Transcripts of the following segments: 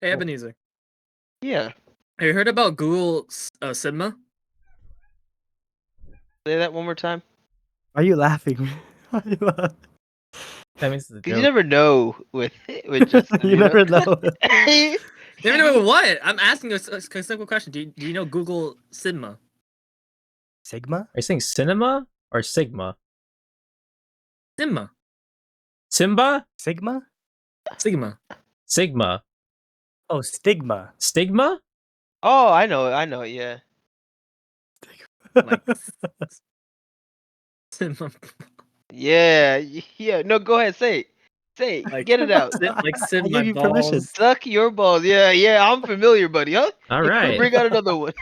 Hey, Ebenezer. Yeah. Have you heard about Google Sigma? Say that one more time. Are you laughing? Why are you laughing? That means it's a Cause you joke. never know with Justin. You never know. You never know what? I'm asking a simple question. Do you know Google Sigma? Sigma? Are you saying cinema or Sigma? Sigma. Simba? Sigma? Sigma. Sigma. Oh, stigma. Stigma? Oh, I know. Yeah. Like Sigma. Yeah. No, go ahead. Say it. Like, Get it out. like I Sid gave my you permission. balls. Suck your balls. Yeah. I'm familiar, buddy. Huh? All right. Bring out another one.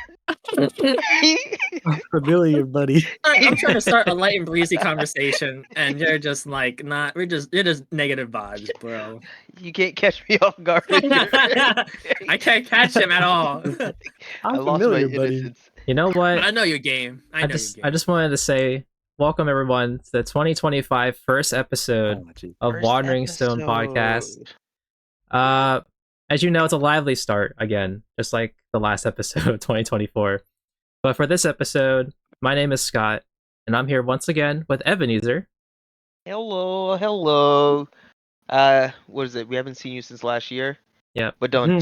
Familiar, buddy. I'm trying to start a light and breezy conversation, and you're just like not. You're just negative vibes, bro. You can't catch me off guard. I can't catch him at all. I I'm lost my familiar, buddy. innocence. You know what? I know your game. I just wanted to say welcome everyone to the 2025 first episode Oh, gee. of First Wandering Stone Podcast. As you know, it's a lively start again, just like the last episode of 2024. But for this episode, my name is Scott, and I'm here once again with Ebenezer. Hello. What is it? We haven't seen you since last year. Yep. But don't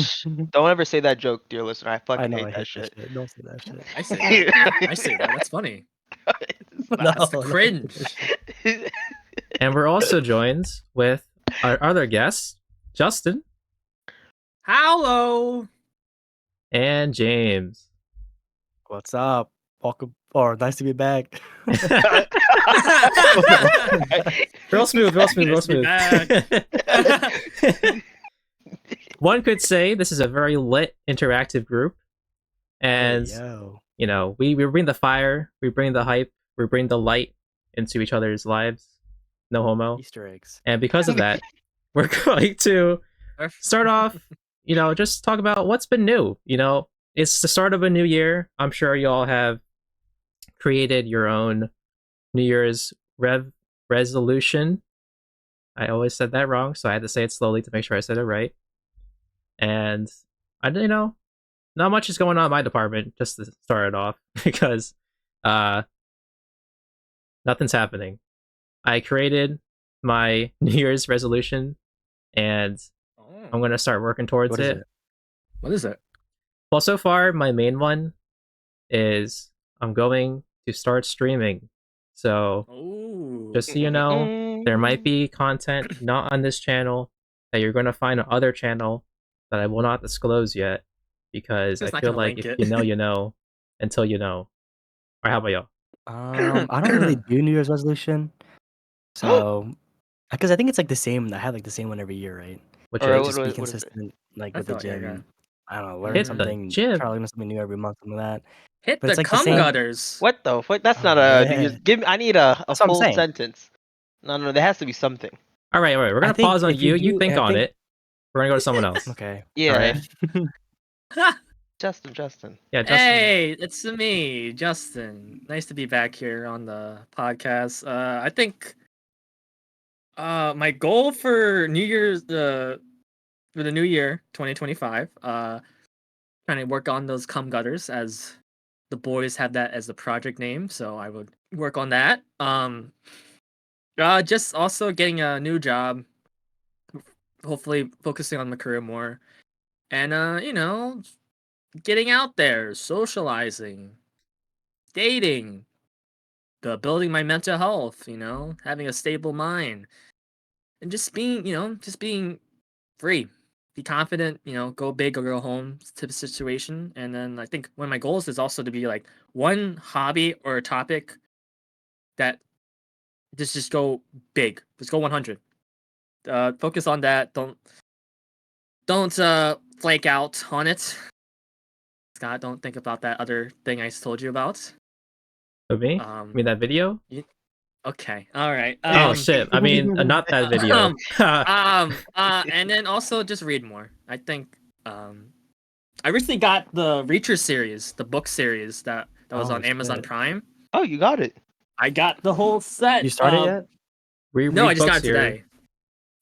ever say that joke, dear listener. I I fucking know, hate I that hate shit. that shit. Don't say that shit. I say that. I say that. That's funny. That's the cringe. And we're also joined with our other guests, Justin Hello. and James. What's up? Welcome. Or nice to be back. Real smooth. Nice to be back. One could say this is a very lit, interactive group. And, Hey, yo. you know, we bring the fire, we bring the hype, we bring the light into each other's lives. No homo. Easter eggs. And because of that, we're going to start off, just talk about what's been new. It's the start of a new year. I'm sure you all have created your own New Year's resolution. I always said that wrong, so I had to say it slowly to make sure I said it right. And not much is going on in my department, just to start it off, because nothing's happening. I created my New Year's resolution, and I'm going to start working towards it. What is it? Well, so far, my main one is I'm going to start streaming. So, just so you know, there might be content not on this channel that you're going to find on other channel that I will not disclose yet, because I feel like if you know, you know, until you know. Or how about y'all? I don't really do New Year's resolution. So, because I think it's like the same. I have like the same one every year, right? Which Or is Just what be is it? consistent, like I with the feel like, yeah. gym. I don't know, Hit learn the something. gym. Try to learn something new every month, something like that. Hit But the it's like the cum same- gutters. What the fuck? That's Oh, not a. yeah. I need a That's what I'm full saying. sentence. No. There has to be something. All right. We're going I to think pause on if you you. You do- think I on think- it. We're going to go to someone else. Okay. Yeah. Alright. Justin. Yeah, Justin. Hey, it's me, Justin. Nice to be back here on the podcast. I think my goal for New Year's for the new year 2025, trying to work on those cum gutters, as the boys have that as the project name, so I would work on that. Just also getting a new job, hopefully focusing on my career more, and getting out there, socializing, dating, building my mental health, having a stable mind, and just being free, be confident, go big or go home type of situation. And then I think one of my goals is also to be like one hobby or a topic that just go big, just go 100. Focus on that. Don't flake out on it. Scott, don't think about that other thing I told you about. Of me? I mean, that video? Okay, all right. Oh shit! I mean, not that video. And then also just read more. I think I recently got the Reacher series, the book series that was on Amazon Prime. Oh, you got it. I got the whole set. You started yet? No, I just got it today.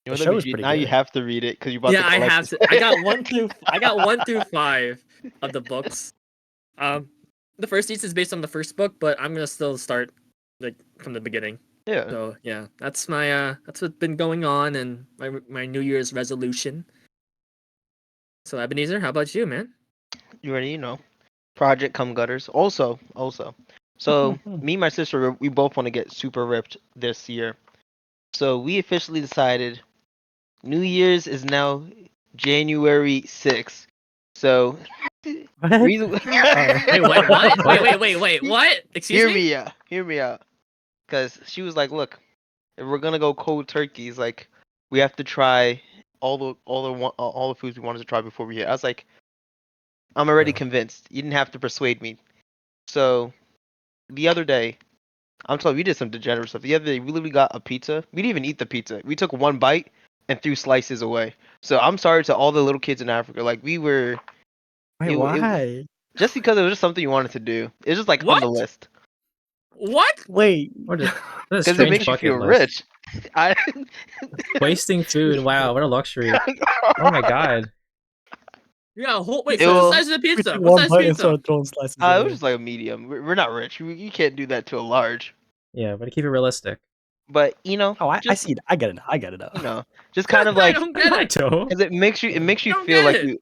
You The know show that is you, pretty now you good. have to read it because you bought Yeah, the I have collection. to. I got 1 through 5 of the books. The first season is based on the first book, but I'm gonna still start like from the beginning. Yeah. So yeah, that's what's been going on and my New Year's resolution. So Ebenezer, how about you, man? You already know. Project Come Gutters. Also. So me and my sister, we both want to get super ripped this year. So we officially decided New Year's is now January 6th. So What? reason Oh. Wait, what? What? What? Wait. What? Excuse Hear me? me out. Hear me out. Cause she was like, "Look, if we're gonna go cold turkeys, like we have to try all the foods we wanted to try before we hit." I was like, "I'm already Yeah. convinced. You didn't have to persuade me." So the other day, I'm telling you, we did some degenerate stuff. The other day, we literally got a pizza. We didn't even eat the pizza. We took one bite and threw slices away. So I'm sorry to all the little kids in Africa. Like we were, Wait, it why? just because it was just something you wanted to do. It's just like on the What? list What? Wait. What a because it strange makes you bucket feel list. rich. I Wasting food. Wow, what a luxury. Oh my god. Yeah, wait, it what's the will. size of the We pizza? took What one size bite and pizza? started throwing slices It was away. just like a medium. We're not rich. You can't do that to a large. Yeah, but keep it realistic. But Oh, I just see it. I get it now. I get it now. just kind of I like don't get I it. don't. because it makes I you don't feel get like it. you.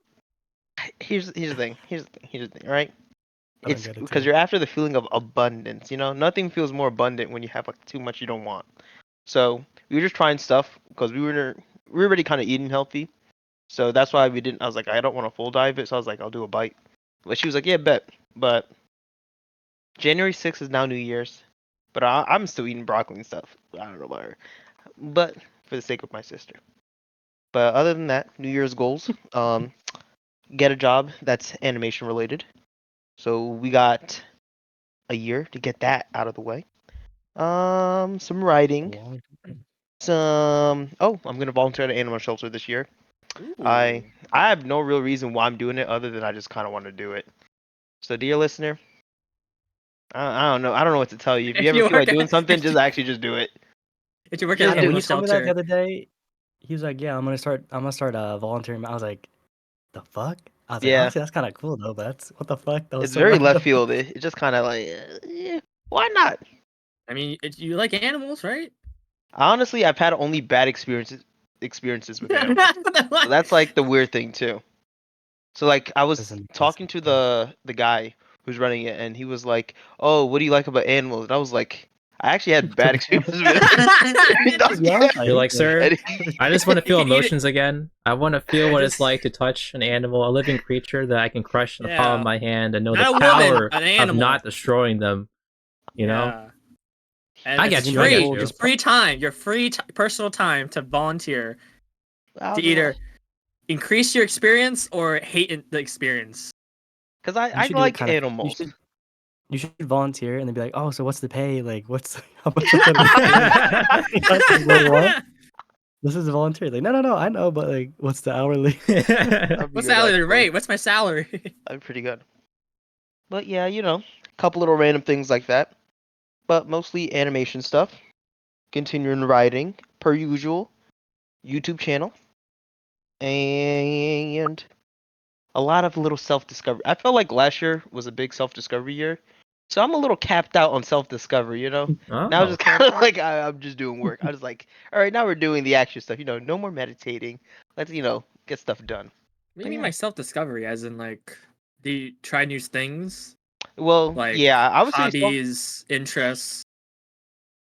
Here's the thing, right? I don't It's get it because too. you're after the feeling of abundance. Nothing feels more abundant when you have like too much you don't want. So we were just trying stuff because we were already kind of eating healthy. So that's why we didn't. I was like, I don't want to full dive it. So I was like, I'll do a bite. But she was like, yeah, bet. But January 6th is now New Year's. But I'm still eating broccoli and stuff. I don't know about her. But for the sake of my sister. But other than that, New Year's goals. Get a job that's animation related. So we got a year to get that out of the way. Some writing. Long- I'm gonna volunteer at an animal shelter this year. I Ooh. I have no real reason why I'm doing it other than I just kind of want to do it. So, dear listener, I don't know what to tell you. If you If ever you feel work like at doing something, just do it. if you work at I an Just know when do animal he it. told me that the shelter, other day, he was like, "Yeah, I'm gonna start volunteering." I was like, "The fuck?" I was like, Yeah, "Honestly, that's kind of cool though." But that's what the fuck? That was it's so very left random. field. It's just kind of like, yeah, why not? I mean, you like animals, right? Honestly, I've had only bad experiences with animals. What the So fuck? that's like the weird thing too. So like I was Doesn't make any talking sense. to the guy who's running it, and he was like, "Oh, what do you like about animals?" And I was like, "I actually had bad experiences with To be honest, I You're hate like, them. sir, and I just want to You feel can eat it. emotions again. I want to feel I what it's just like to touch an animal, a living creature that I can crush in the palm of yeah, my hand and know the not a woman, power an of animal. not destroying them. You know? Yeah, and I it's get When you. you're I like, free. get oh, It's you. just free time. Your free personal time to volunteer I to don't know, either increase your experience or hate the experience. because you I should do it like kind of. You animals. should you should volunteer and then be like, "Oh, so what's the pay? Like, what's how much am I gonna get paid?" You know, like, "Wait, what? This is a volunteer." Like, no, I know, but like, what's the hourly? That'd be What's good the hourly actually. rate? What's my salary? That'd be pretty good. But yeah, a couple little random things like that. But mostly animation stuff. Continuing writing per usual. YouTube channel and a lot of little self discovery. I felt like last year was a big self discovery year, so I'm a little capped out on self discovery. Now it's Oh. just kind of like I'm just doing work. I was like, all right, now we're doing the action stuff. No more meditating. Let's get stuff done. What do you But mean yeah, by self discovery? As in, like, do you try new things, well, like yeah, I would say self hobbies, interests,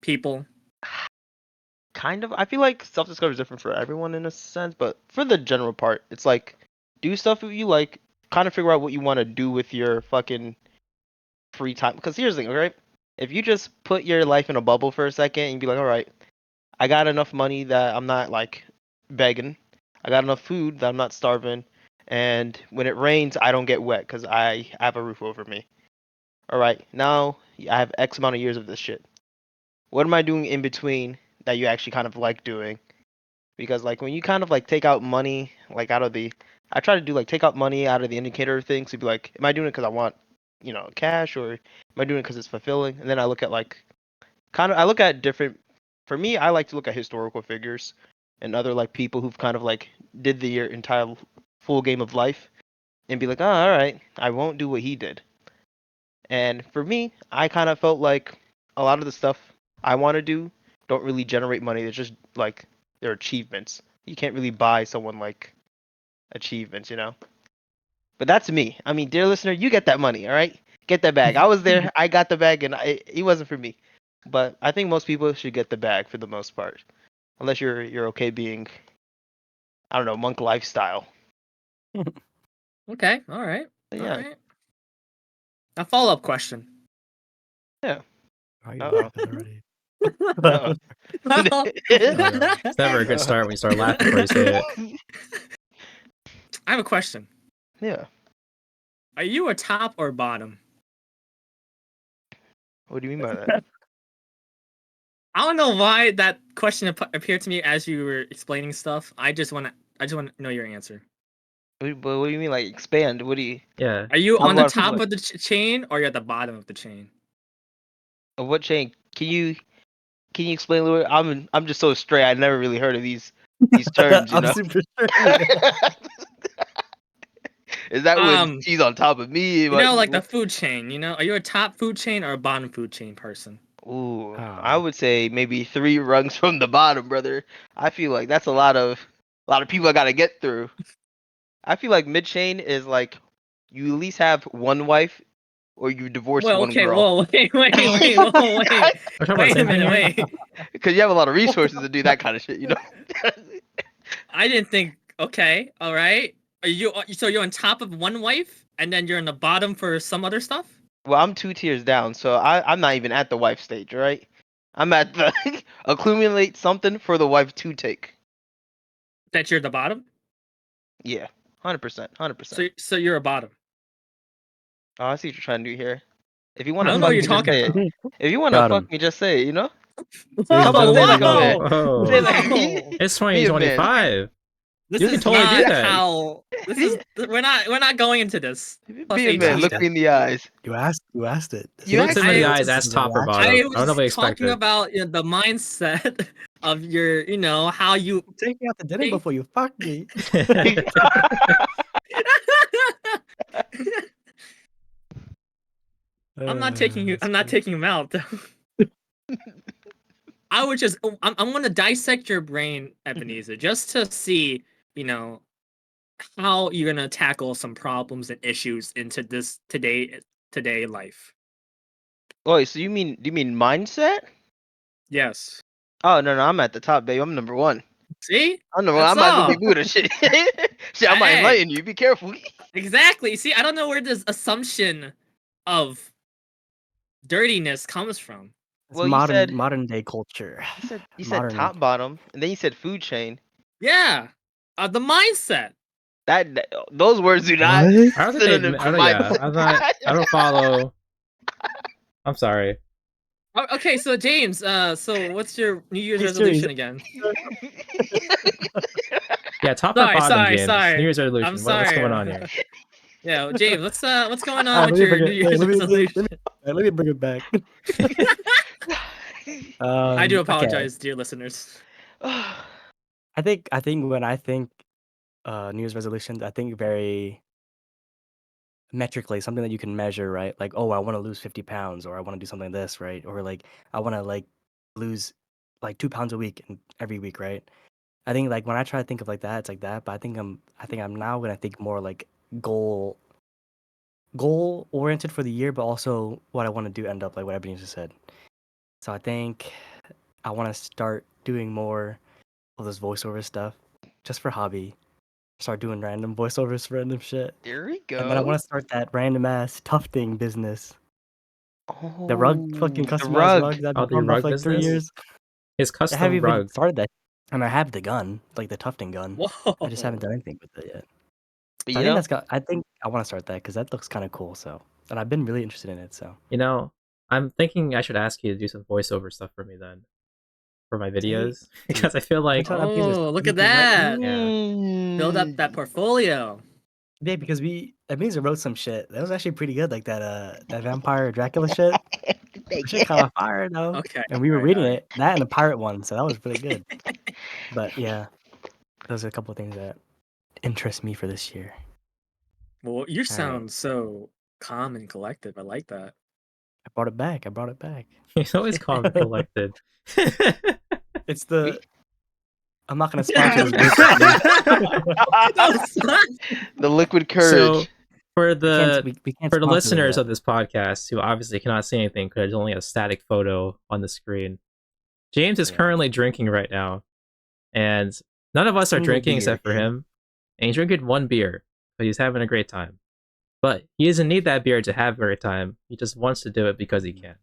people? kind of. I feel like self discovery is different for everyone in a sense, but for the general part, it's like do stuff that you like. Kind of figure out what you want to do with your fucking free time. Because here's the thing, right? If you just put your life in a bubble for a second and be like, all right, I got enough money that I'm not like begging. I got enough food that I'm not starving. And when it rains, I don't get wet because I have a roof over me. All right, now I have X amount of years of this shit. What am I doing in between that you actually kind of like doing? Because like when you kind of like take out money like out of the, I try to do like take out money out of the indicator thing to be like, am I doing it because I want, cash, or am I doing it because it's fulfilling? And then I look at like, I look at different. For me, I like to look at historical figures and other like people who've kind of like did the entire full game of life and be like, oh, all right, I won't do what he did. And for me, I kind of felt like a lot of the stuff I want to do don't really generate money. They're just like they're achievements. You can't really buy someone like achievements, you know. But that's me. I mean, dear listener, you get that money, all right? Get that bag. I was there. I got the bag, and it wasn't for me. But I think most people should get the bag for the most part, unless you're okay being, I don't know, monk lifestyle. Okay, all right. But All yeah, right. A follow-up question. yeah. Are you Uh-oh. laughing already? Uh-oh. Well, It's never a good start when you start laughing before you say it. I have a question. Yeah. Are you a top or bottom? What do you mean by that? I don't know why that question appeared to me as you were explaining stuff. I just want to know your answer. But what do you mean, like expand? What do you? Yeah. Are you How on the about from, top like, of the chain or you're at the bottom of the chain? what chain? Can you explain a little? I'm just so straight. I never really heard of these terms. You I'm know. super sure. Is that when Um, she's on top of me? You know, like the food chain. You know, are you a top food chain or a bottom food chain person? Ooh, I Oh. would say maybe 3 rungs from the bottom, brother. I feel like that's a lot of people I gotta get through. I feel like mid chain is like you at least have one wife or you divorce Well, one okay, girl. whoa, wait, whoa, wait, We're talking about the wait a same thing minute, here? wait. Because you have a lot of resources to do that kind of shit, you know. I didn't think. Okay, all right. Are you so you're on top of one wife and then you're on the bottom for some other stuff? Well, I'm 2 tiers down, so I'm not even at the wife stage, right? I'm at the accumulate something for the wife to take. That you're the bottom. Yeah, 100%, 100%. So you're a bottom. Oh, I see what you're trying to do here. If you want I to don't know fuck what you're me, just talking say it. about. If you want to Got fuck him. me, just say it, you know? Ladies Come and on, say it gentlemen, like we a got man. Whoa. Say it like Whoa. It's be a man. 2025. This You is can totally do not that. how. This is we're not going into this. Plus Be a man. 18. Look me in the eyes. You asked it. This You He is looks asked him in the it. eyes, this ask is a top or reaction. bottom. I I don't know was what you talking expected. about the mindset of your, how you. Take me out to dinner Hey. before you fuck me. I'm not taking you. I'm not taking him out. I would just. I'm gonna dissect your brain, Ebenezer, just to see, how you're gonna tackle some problems and issues into this today life. Oh, so do you mean mindset? Yes. Oh no, I'm at the top, babe. I'm number 1. See? I'm number 1. I That's might as well be all. Buddha. Shit, shit. I might Hey. enlighten you. Be careful. Exactly. See, I don't know where this assumption of dirtiness comes from. It's Well, you said modern day culture. you said Modern. top bottom, and then you said food chain. Yeah. The mindset. Those words do not What? I don't think synonym they. for Yeah, mindset. I don't follow. I'm sorry. Okay, so James, so what's your New Year's He's serious. resolution again? Yeah, top or Sorry, bottom, sorry, James. sorry. New Year's I'm resolution. sorry. What's going on here? Yeah, James, what's going on Let with me your bring New it. Year's resolution? Let me bring it back. I do Okay. apologize, dear listeners. I think when I think New Year's resolutions, I think very metrically, something that you can measure, right? Like, oh, I want to lose 50 pounds, or I want to do something like this, right? Or like, I want to like lose like 2 pounds a week and every week, right? I think like when I try to think of like that, it's like that. But I think I'm now gonna think more like goal oriented for the year, but also what I want to do end up like what Ebenezer said. So I think I want to start doing more of this voiceover stuff just for hobby. Start doing random voiceovers for random shit. There we And then I go. want to start that random ass tufting business. The rug, fucking The customized rug. rugs I've Oh, been the talking about rug for like 3 business? years. His I haven't custom even rug. started that. And I have the gun, like the tufting gun. Whoa. I just haven't done anything with it yet. But So you know, I think I want to start that because that looks kind of cool. So, and I've been really interested in it. So, You know, I'm thinking I should ask you to do some voiceover stuff for me then, for my videos, because I feel like, Oh, look at right? that. yeah, Build up that portfolio. Yeah, because that means I wrote some shit. That was actually pretty good, like that vampire Dracula shit. That shit kind of fire though. Okay. And we were All right, reading all right. it, that and the pirate one, so that was really good. But yeah, those are a couple of things that interest me for this year. Well, you All right. sound so calm and collective. I like that. I brought it back. I brought it back. He's always calm and collected. It's the. We- I'm not gonna sponsor this. The liquid courage. So for We the can't for the sponsor listeners that. of this podcast who obviously cannot see anything because there's only a static photo on the screen, James is Yeah. currently drinking right now, and none of us are Single drinking beer. except for him. And he's drinking one beer, but he's having a great time. But he doesn't need that beer to have a great time. He just wants to do it because he can.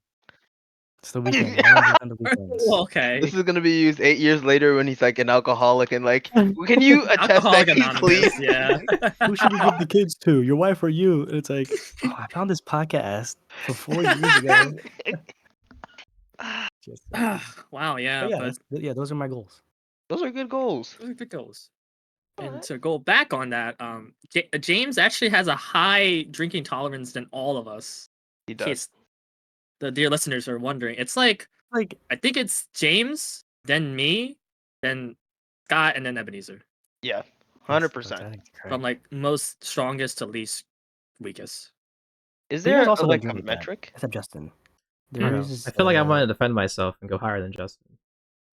It's the weekend. I wanna do it on the weekends. Well, okay. This is gonna be used 8 years later when he's like an alcoholic and like, can you attest Alcoholic that, Anonymous, please? yeah. Who should we give the kids to? Your wife or you? And it's like, oh, I found this podcast from 4 years ago. Just, Wow, yeah, but yeah, but yeah, those are my goals. Those are good goals. those are good goals. And Alright. to go back on that, James actually has a high drinking tolerance than all of us. He In does. case the dear listeners are wondering, it's like Like, I think it's James, then me, then Scott, and then Ebenezer. Yeah, that's 100%. correct. From like most strongest to least weakest. Is But you there guys also like agree a with that. metric? Except Justin. I don't know. There's, I feel like I want to defend myself and go higher than Justin.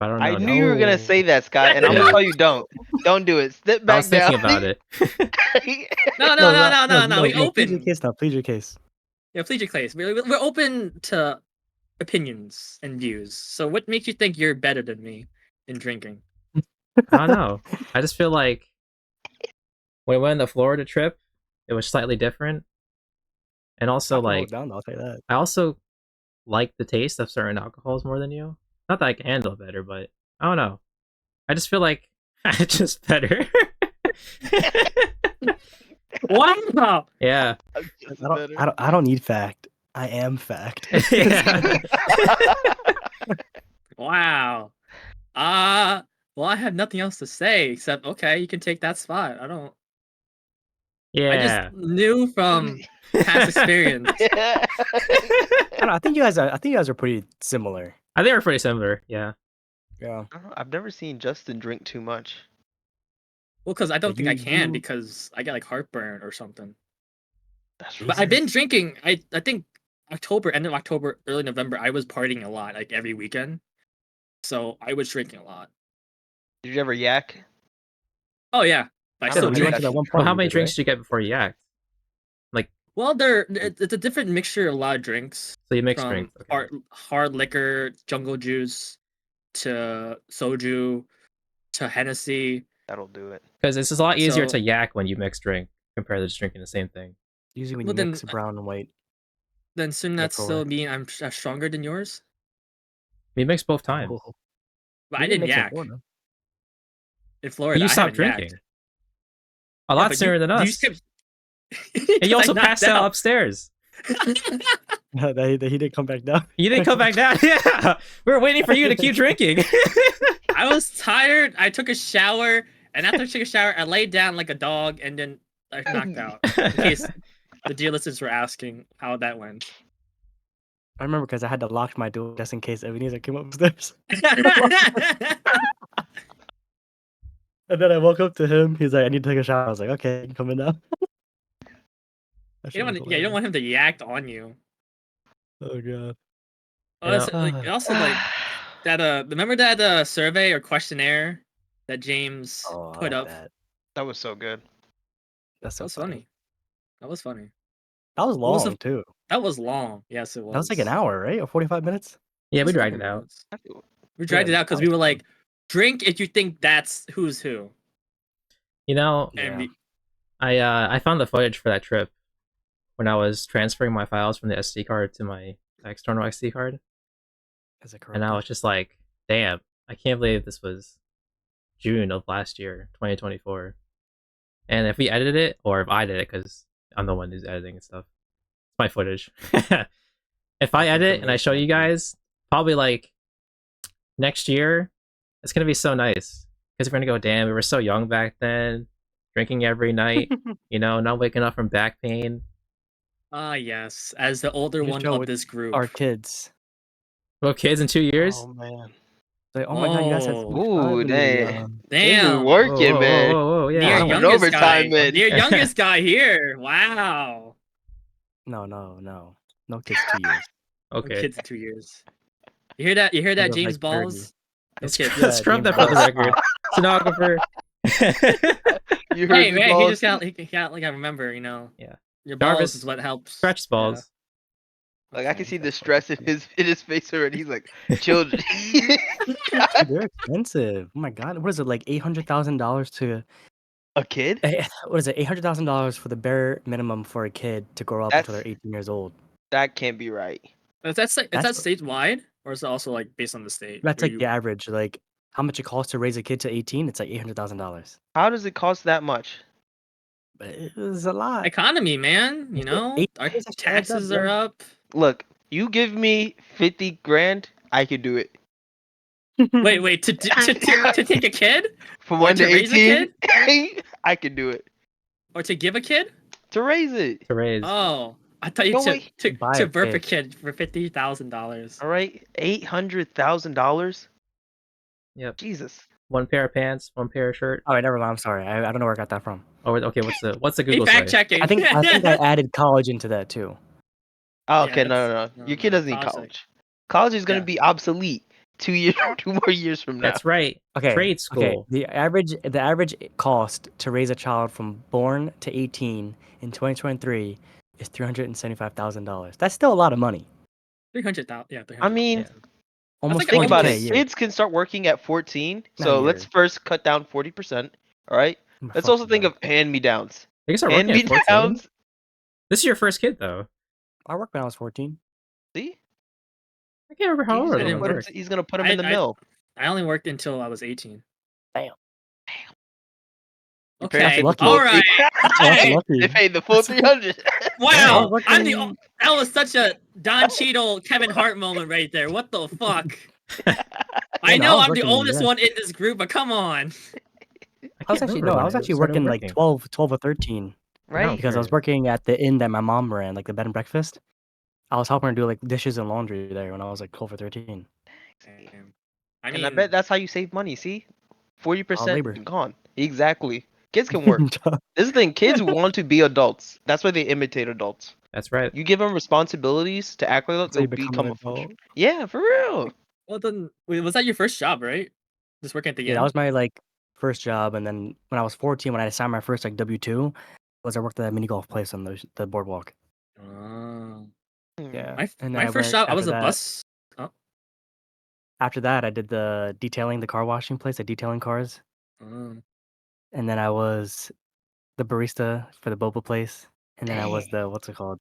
But I don't know. I now. knew you were gonna say that, Scott, and I'm Yeah. gonna tell you don't. Don't do it. Step I back was thinking down. about it. No. We Plead your open. case now. Plead your case. Yeah, plead your case. We're open to opinions and views. So what makes you think you're better than me in drinking? I don't know. I just feel like when we went on the Florida trip, it was slightly different. And also, I can hold like, it down, I'll say that. I also like the taste of certain alcohols more than you. Not that I can handle it better, but I don't know. I just feel like I'm just better. Wow. Yeah. I don't need fact. I am fact. Yeah. Wow. Well, I have nothing else to say except okay, you can take that spot. I Yeah. just knew from past experience. I think you guys are pretty similar. I think we're pretty similar. Yeah. Yeah. I've never seen Justin drink too much. Well, because I don't think I can you- because I get like heartburn or something. That's But I've been drinking. I think end of October, early November, I was partying a lot, like every weekend. So I was drinking a lot. Did you ever yak? Oh yeah, but I Yeah, still but you went drink. to that one Well, party. how you many did, drinks right? did you get before you act? Well, it's a different mixture of a lot of drinks. So you mix From drinks. Okay. hard liquor, jungle juice, to soju, to Hennessy. That'll do it. Because it's just a lot easier So- to yak when you mix drink compared to just drinking the same thing. Usually when Well, you then- mix brown and white. Then shouldn't that still correct. mean I'm stronger than yours? We mix both times. Oh, But we I didn't mix it yak for them. in But Florida. you I stopped haven't yacked. drinking. A Yeah, lot but sooner than us. skipped- And you also I knocked passed out upstairs. that he didn't come back down. You didn't come back down. Yeah. We were waiting for you to keep drinking. I was tired. I took a shower, and after I took a shower, I laid down like a dog, and then I knocked out. In case the dear listeners were asking how that went. I remember because I had to lock my door just in case Ebenezer came upstairs. And then I woke up to him. He's like, I need to take a shower. I was like, okay, I'm coming down. You don't want him to yak on you. Oh god. Also, like that. Remember that survey or questionnaire that James Oh, I put like up? that. That was so good. That's That so was funny. That was funny. That was What was the- long too. That was long. Yes, it was. That was like an hour, right? Or 45 minutes? Yeah, It we was a dragged couple it out. minutes. We dragged it out because we were like, drink if you think that's who's who. You know, And Yeah. I found the footage for that trip when I was transferring my files from the SD card to my external SD card, Is it and I was just like, "Damn, I can't believe this was June of last year, 2024." And if we edited it, or if I did it, because I'm the one who's editing and stuff, it's my footage. If I edit and I show you guys, probably like next year, it's gonna be so nice because we're gonna go, "Damn, we were so young back then, drinking every night." You know, not waking up from back pain. Ah, yes, as the older You one show of it this group. Our kids. Well, kids in 2 years. Oh man. Like, oh my god, you guys had Oh, Ooh, 65 in the dang. They be damn. working, man. Whoa, Near I yeah. don't work. Putting youngest overtime guy. in. Near youngest guy here. Wow. No. No kids 2 years. No Okay. kids in 2 years. You hear that? You hear Kids that, are James like 30. Balls? No Let's kids. Yeah, scrub James that for the Ball, record. stop. Stenographer. You heard Hey me, man, he balls? just got he got like I remember, Yeah. your balls is Jarvis, what helps. scratch his Yeah. balls. Like I can Okay. see the stress in his face already. He's like, children. Dude, they're expensive. Oh my god, what is it like $800,000 to? A kid? What is it? $800,000 for the bare minimum for a kid to grow up until That's they're 18 years old. that can't be right. Is that That's statewide or is it also like based on the state that's where like you? the average. Like how much it costs to raise a kid to 18? It's like $800,000. How does it cost that much? But it was a lot. Economy, man. Eight Our years actually adds up, taxes are bro. up. Look, you give me 50 grand, I could do it. Wait, to take a kid From or 1 to to raise a 18, kid I could do it. or to give a kid? To raise it. To raise. Oh, I thought you No to way. to Buy to a birth a kid. kid for $50,000. All right, $800,000. Yep. Jesus. One pair of pants, one pair of shirt. Oh, wait, never mind. I'm sorry. I don't know where I got that from. Oh, okay. What's the Hey, Google fact say? checking. I think I added college into that too. Oh, Yeah, okay, no. Your kid doesn't need college, college. College is gonna Yeah. be obsolete 2 more years from now. That's right. Okay. Trade Okay. school. The average cost to raise a child from born to 18 in 2023 is $375,000. That's still a lot of money. 300,000. Yeah, I 300. mean, Yeah. Almost like think about 40K it. a year. Kids can start working at 14. Not So a let's year. first cut down 40%. All right. Let's Fuck also you, think bro. of hand-me-downs. You can start working at 14. Hand-me-downs. This is your first kid, though. I worked when I was 14. See, I can't remember how old he's I gonna didn't put him. was. He's gonna put him I, in the I mill. I only worked until I was 18. Damn. Your parents Okay. paid the lucky. full All right. That's Hey, lucky. They paid the full 300. wow. was I'm the. working- That was such a Don Cheadle, Kevin Hart moment right there. What the fuck? I no, I know was I'm the working, oldest yeah. one in this group, but come on. I was actually working like 12 or 13 Right. because I was working at the inn that my mom ran, like the bed and breakfast. I was helping her do like dishes and laundry there when I was like 12 or 13. Damn. And I bet that's how you save money. See, Child 40% labor. gone. Exactly. Kids can work. This is the thing. Kids want to be adults. That's why they imitate adults. That's right. You give them responsibilities to act like adults, So you they'll become become an a full. adult. Yeah, for real. Well, then, wait, was that your first job, right? Just working at the Yeah, that inn? was my like first job, and then when I was 14, when I signed my first like W-2, was I worked at a mini golf place on the boardwalk. Oh. Yeah, My, and then my I first went job, I after was a that. bus. Oh. After that, I did the detailing, the car washing place, like detailing cars, Oh. and then I was the barista for the boba place, and then I was Dang. the what's it called?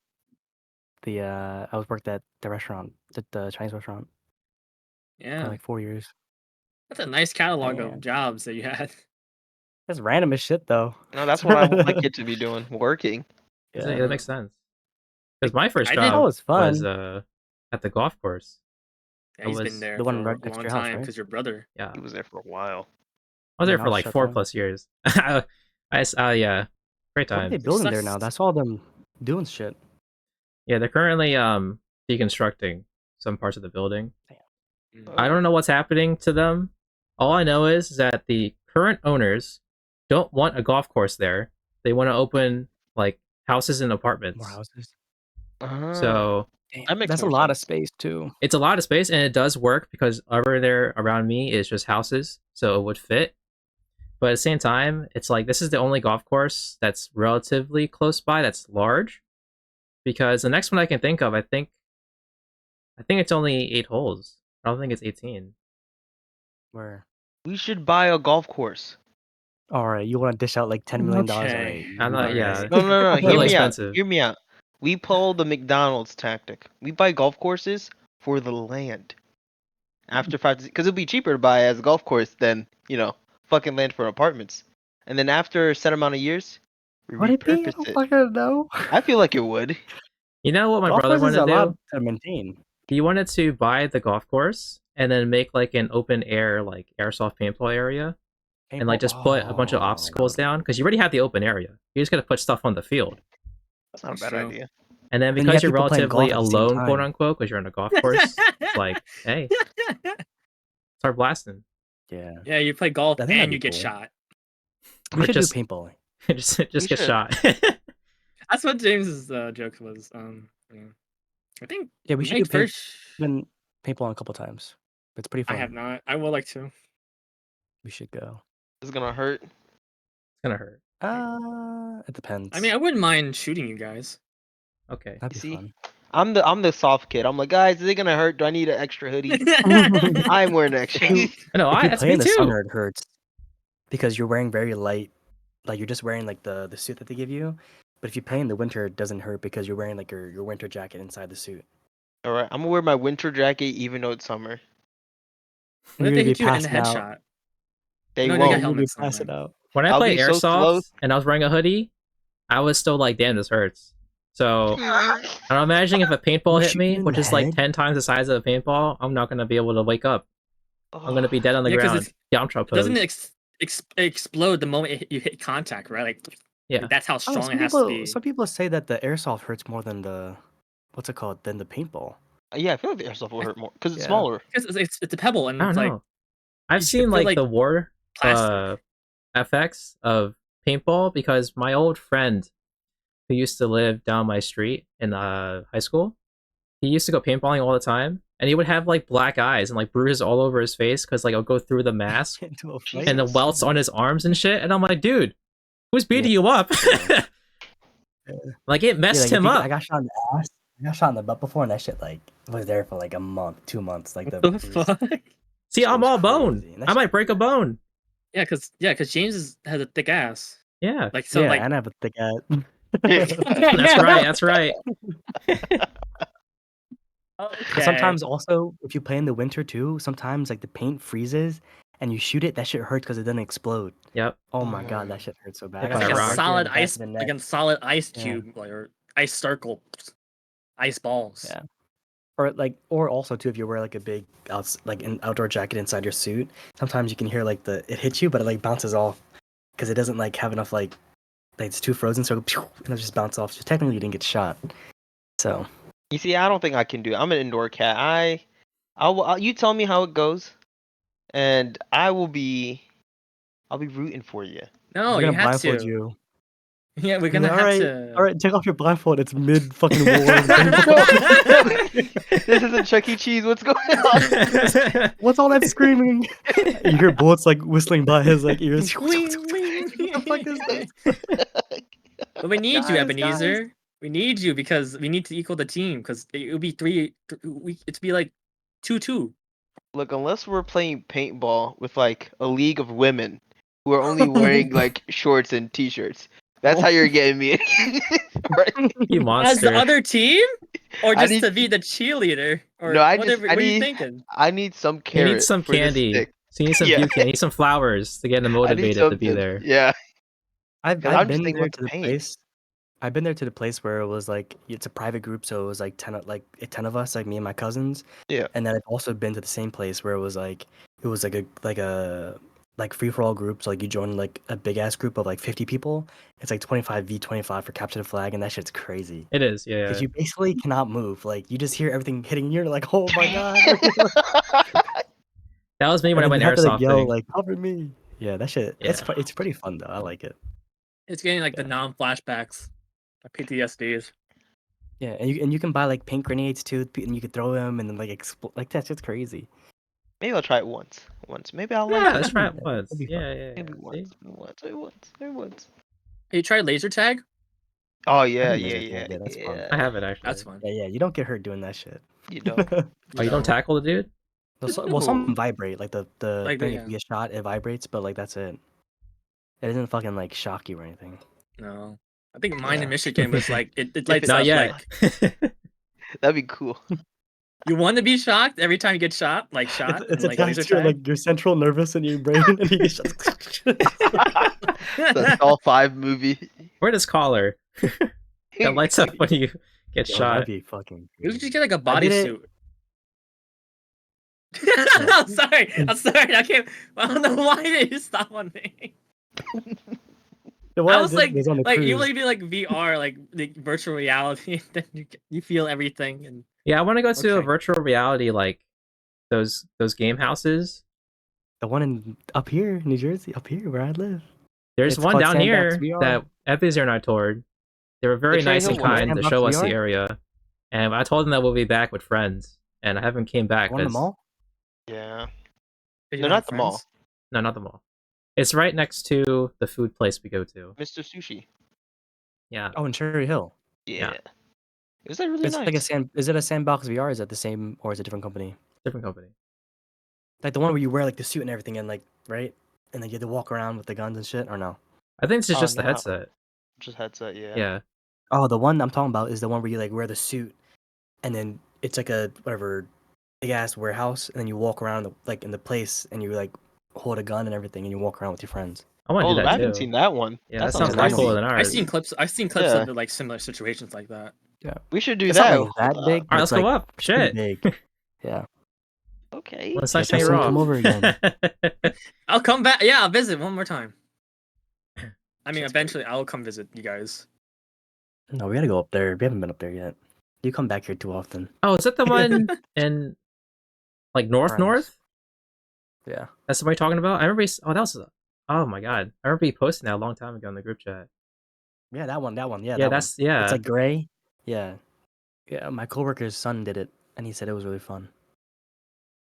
I was worked at the restaurant, the Chinese restaurant, for Yeah. like 4 years. That's a nice catalog Yeah. of jobs that you had. That's random as shit, though. No, that's what I want my kid to be doing. Working. Yeah, Yeah, that makes sense. Because my first I that did. job was was fun. at the golf course. Yeah, I he's been was there The one for right a next to long your house, time right? because your brother. yeah. He was there for a while. I was there Yeah, for that was like shut 4 down. plus years. yeah, great What are they times. building there Sucks. now? I saw them doing shit. Yeah, they're currently deconstructing some parts of the building. Mm. I don't know what's happening to them. All I know is that the current owners don't want a golf course there. They want to open like houses and More apartments. houses. So Damn, That makes that's a more lot of sense. space too. it's a lot of space, and it does work because over there around me is just houses, so it would fit. But at the same time, it's like this is the only golf course that's relatively close by that's large. Because the next one I can think of, I think it's only 8 holes. I don't think it's 18. Where? We should buy a golf course. All right, you want to dish out like $10 million? All Okay. right, I'm not. All Yeah, right. No. Hear really me out. expensive. Hear me out. We pull the McDonald's tactic. We buy golf courses for the land. After 5 to 6, because it'll be cheaper to buy as a golf course than fucking land for apartments. And then after a set amount of years, we Would it be? I repurpose don't it. fucking know. I feel like it would. You know what my Golf brother courses wanted are to a lot do? to maintain. He wanted to buy the golf course and then make like an open air, like airsoft paintball area, and like just put a bunch of obstacles down because you already have the open area. You just got to put stuff on the field. That's not a That's bad true. idea. And then Then you because have you're people playing golf relatively at the same alone, quote time. unquote, because you're on a golf course, it's like, hey, start blasting. Yeah. Yeah, you play golf I think that'd and be you get cool. shot. We Or should just do paintballing. just We get should. shot. That's what James's joke was. Yeah. I think Yeah, we should my do first. been paintballing a couple times. It's pretty I fun. have not. I would like to. We should go. It's gonna hurt. It's gonna hurt. It depends. I mean, I wouldn't mind shooting you guys. Okay. That'd You be see? fun. I'm the soft kid. I'm like, guys, is it gonna hurt? Do I need an extra hoodie? I'm wearing an extra. If I know. if you That's play me in the too. summer, it hurts because you're wearing very light. Like you're just wearing like the suit that they give you. But if you play in the winter, it doesn't hurt because you're wearing like your winter jacket inside the suit. All right, I'm gonna wear my winter jacket even though it's summer. What if You're they gonna be hit you in the passing out. headshot? They No, they got won't. You're gonna be helmets on, passing right? out. When I I'll play be so slow. airsoft and I was wearing a hoodie, I was still like, damn, this hurts. So I'm imagining if a paintball We'll hit shoot me, you in which the is like head. 10 times the size of a paintball, I'm not gonna be able to wake up. I'm gonna be dead on the Yeah, because ground. Yamcha doesn't pose. it explode the moment you hit contact, right? Like, Yeah. that's how Oh, strong some it has to people be. some people say that the airsoft hurts more than the what's it called than the paintball. Yeah, I feel like the airsoft will hurt more because it's Yeah. smaller. Because it's a pebble and I don't it's like know. I've you seen feel like like the war plastic. effects of paintball because my old friend who used to live down my street in high school, he used to go paintballing all the time, and he would have like black eyes and like bruises all over his face because like it'll go through the mask Get into a Jesus. fight. and the welts on his arms and shit. And I'm like, dude, who's beating you up? Yeah. Like it Yeah, messed like if him you, up. I got shot in the ass. I got shot in the butt before, and that shit like was there for like a month, 2 months. Like What the the bruise fuck? See, shit I'm was all bone. crazy. And that I shit might break a hurt. bone. Yeah, because James has a thick ass. Yeah, Like so, Yeah, like and I have a thick ass. that's right. That's right. But Okay. sometimes also, if you play in the winter too, sometimes like the paint freezes and you shoot it, that shit hurts because it doesn't explode. Yep. Oh my god, that shit hurts so bad. Hit I by got a Like a shot rock. right here in solid the back ice, of the like neck. a solid ice Yeah. cube, or ice circle, ice balls. Yeah. Or also too, if you wear like a big like an outdoor jacket inside your suit, sometimes you can hear like it hits you, but it like bounces off because it doesn't like have enough like it's too frozen, so it'll just bounce off. So technically, you didn't get shot. So You see, I don't think I can do it. I'm an indoor cat. You tell me how it goes, and I'll be rooting for you. No, we're you gonna have blindfold to. you. Yeah, we're Be gonna like, have all to. right, take off your blindfold. It's mid fucking war. This isn't Chuck E. Cheese. What's going on? What's all that screaming? You hear bullets like whistling by his like ears. Wing, What wing, the fuck is this? But we need you, Guys, Ebenezer. We need you because we need to equal the team. Because it would be it'd be like 2-2. Look, unless we're playing paintball with like a league of women who are only wearing like shorts and t-shirts, that's how you're getting me. Right? You As monster. the other team, or I just need- to be the cheerleader, or No, whatever. What are you thinking? I need some You carrot. need some for this candy. stick. So you need some Yeah. bucan. You need some flowers to get them I need motivated to be something. there. Yeah. I've 'Cause I'm just been thinking there about to the the paint. place. I've been there to the place where it was like it's a private group, so it was like 10 of us, like me and my cousins. Yeah. And then I've also been to the same place where it was like a free for all group. So like you join like a big ass group of like 50 people. It's like 25v25 for capture the flag, and that shit's crazy. It is, yeah. Because you basically cannot move. Like you just hear everything hitting you. You're like, oh my god. That was me when I And then went you have to like yell airsofting. like cover me. Yeah, that shit. It's Yeah. it's pretty fun though. I like it. It's getting like the Yeah. non-flashbacks, the PTSDs. Yeah, and you can buy like paint grenades too, and you can throw them and then like explode. Like that's just crazy. Maybe I'll try it once. Maybe I'll like Yeah, it. let's try it Yeah, once. that'd be fun. Yeah, yeah, Maybe yeah. once. See? Maybe once. Hey, you tried laser tag? Oh yeah, did yeah, laser yeah, tag, yeah, that's fun. yeah. I have it actually. That's fun. Yeah, you don't get hurt doing that shit. You don't. Oh, you don't tackle the dude? Well, some vibrate. Like the Like thing, the- if you get shot, it vibrates, but like that's it. It doesn't fucking like shock you or anything. No, I think mine Yeah. in Michigan was like it lights Not up yet. like That'd be cool. you want to be shocked every time you get shot, like shot. It's and, like, attached laser to your, tag. like your central nervous in your brain, and you get shot. The Saw 5 movie. Where does collar? That lights up when you get Yo, shot. that'd be fucking. You should crazy. just get like a I did it- bodysuit. I'm sorry. I'm sorry. I can't. I don't know why they just stop on me. The one I I was did like, was on a you cruise. like be like VR, like virtual reality. Then you feel everything, and Yeah, I want to go to a Okay. virtual reality like those game houses The one in up here, New Jersey, up here where I live. There's It's one called down Sandbox here VR. that Ebenezer and I toured. They were very Cherry nice Hill and one, right? kind to Sandbox show us the VR? area. And I told them that we'll be back with friends. And I haven't came back One in the because mall? Yeah. Did you No, not not have the mall. friends? no, not the mall. It's right next to the food place we go to. Mr. Sushi. Yeah. Oh, in Cherry Hill. Yeah. Is that really It's nice? like is it a Sandbox VR? Is that the same or is it a different company? Different company. Like the one where you wear like the suit and everything and like right? And then you have to walk around with the guns and shit, or no? I think it's Oh, just the no. headset. Just headset, yeah. Yeah. Oh, the one I'm talking about is the one where you like wear the suit and then it's like a whatever big ass warehouse and then you walk around like in the place and you like hold a gun and everything and you walk around with your friends. I want to Oh, do I that haven't too. seen that one. Yeah, That that sounds sounds Yeah, way that cooler one- than I've ours. seen clips. I've seen clips Yeah. of like similar situations like that. We should do It's that. not like that Hold big. up. But Alright, it's let's go like up. it's pretty Shit. big. Yeah. Okay. Let's Yeah, not say you're Justin, off. come over again. I'll come back. Yeah, I'll visit one more time. I mean, Shit's eventually I'll come visit you guys. No, we gotta go up there. We haven't been up there yet. You come back here too often. Oh, is that the one in like north? Friends. Yeah. That's somebody talking about? I remember. Oh, that was. Oh my god! I remember you posting that a long time ago in the group chat. Yeah, that one. Yeah, Yeah, that that's one. yeah. It's like gray. Yeah. Yeah, my coworker's son did it, and he said it was really fun.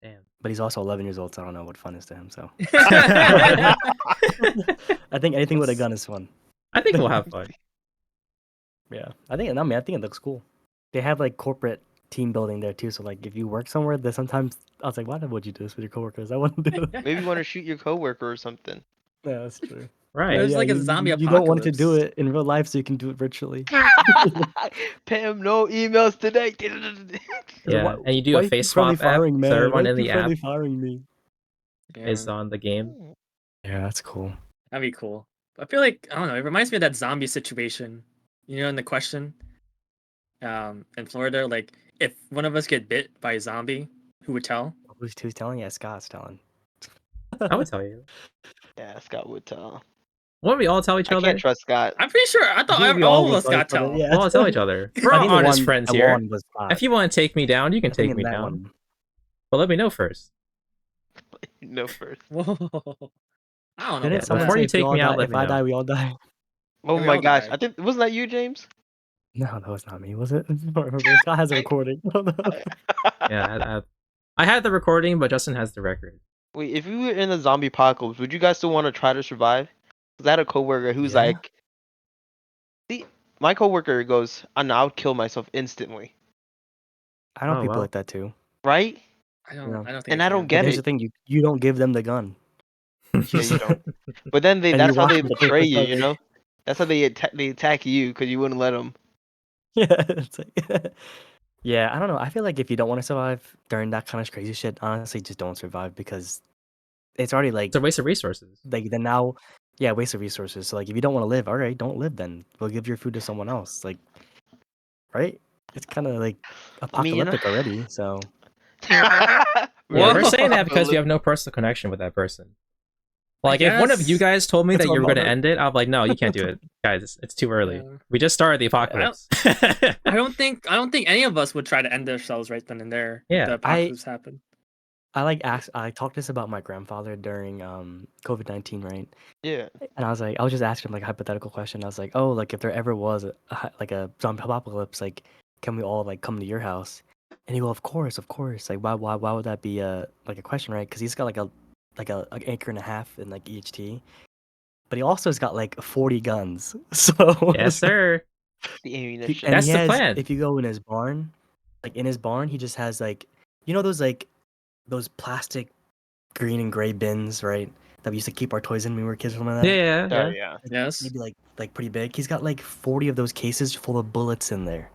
Damn. But he's also 11 years old, so I don't know what fun is to him. So Yeah, I think anything with a gun is fun. I think we'll have fun. Yeah, I think it looks cool. They have like corporate team building there too. So like, if you work somewhere, there's sometimes I was like, why would you do this with your coworkers? I wouldn't do it. Maybe you want to shoot your coworker or something. Yeah, that's true. Right. There's like a you, zombie you don't want to do apocalypse. it in real life, so you can do it virtually. Pam, no emails today. Yeah, Why- and you do why a you face friendly swap app, firing, so man? everyone Why in you the friendly app firing me? is on the game. Yeah, that's cool. That'd be cool. I feel like I don't know. It reminds me of that zombie situation. You know, in the question, in Florida, like if one of us get bit by a zombie, who would tell? Who's telling? Yeah, Scott's telling. I would tell you. Yeah, Scott would tell. Won't we all tell each I other? can't trust Scott. I'm pretty sure. I I thought think we all of will us tell got each other, tell. yeah. We'll all tell each other. We're I all think the honest one, friends the here. one was Scott. If you want to take me down, you can I think take in me that down. one. But let me know first. No first. Whoa. I don't know. Didn't Yeah, about someone before say you if we take all me out, die, let if me I know. die, we all die? Oh we my all gosh! died. I think wasn't that you, James? No, that was not me, was it? Scott has a recording. Yeah, I had the recording, but Justin has the record. Wait, if you were in a zombie apocalypse, would you guys still want to try to survive? Because I had a coworker who's Yeah. like, see, my coworker goes, I would kill myself instantly, I know Oh, people well. like that too. right? I don't. Yeah. I don't think. And I don't But get here's it. the thing: you don't give them the gun. Yeah, you don't. But then And you that's how watch they them take betray the you, you cover. know? That's how they attack you because you wouldn't let them. Yeah, it's like, yeah. I don't know. I feel like if you don't want to survive during that kind of crazy shit, honestly, just don't survive because it's already like It's a waste of resources. then now, yeah, waste of resources. So like, if you don't want to live, all right, don't live then. We'll give your food to someone else. Like, right? It's kind of like I mean, apocalyptic already. So Yeah, Whoa. we're saying that because we have no personal connection with that person. Like, if one of you guess. guys told me It's that our you were going to mother. end it, I'm like, no, you can't do it, guys. It's too early. Yeah. We just started the apocalypse. I don't think any of us would try to end ourselves right then and there. Yeah. If the apocalypse happened. I talked this about my grandfather during COVID-19, right? Yeah. And I was like, I was just asking him like a hypothetical question. I was like, oh, like if there ever was like a zombie apocalypse, like can we all like come to your house? And he go, of course, of course. Like why would that be a like a question, right? Because he's got like an acre and a half in like EHT, but he also has got like 40 guns. So Yes, sir. The ammunition. and That's he the has, plan. if you go in his barn, like in his barn, he just has like those plastic green and gray bins, right? That we used to keep our toys in when we were kids or something like that. Yeah. Oh, yeah. Like, Yes. maybe like pretty big. He's got like 40 of those cases full of bullets in there.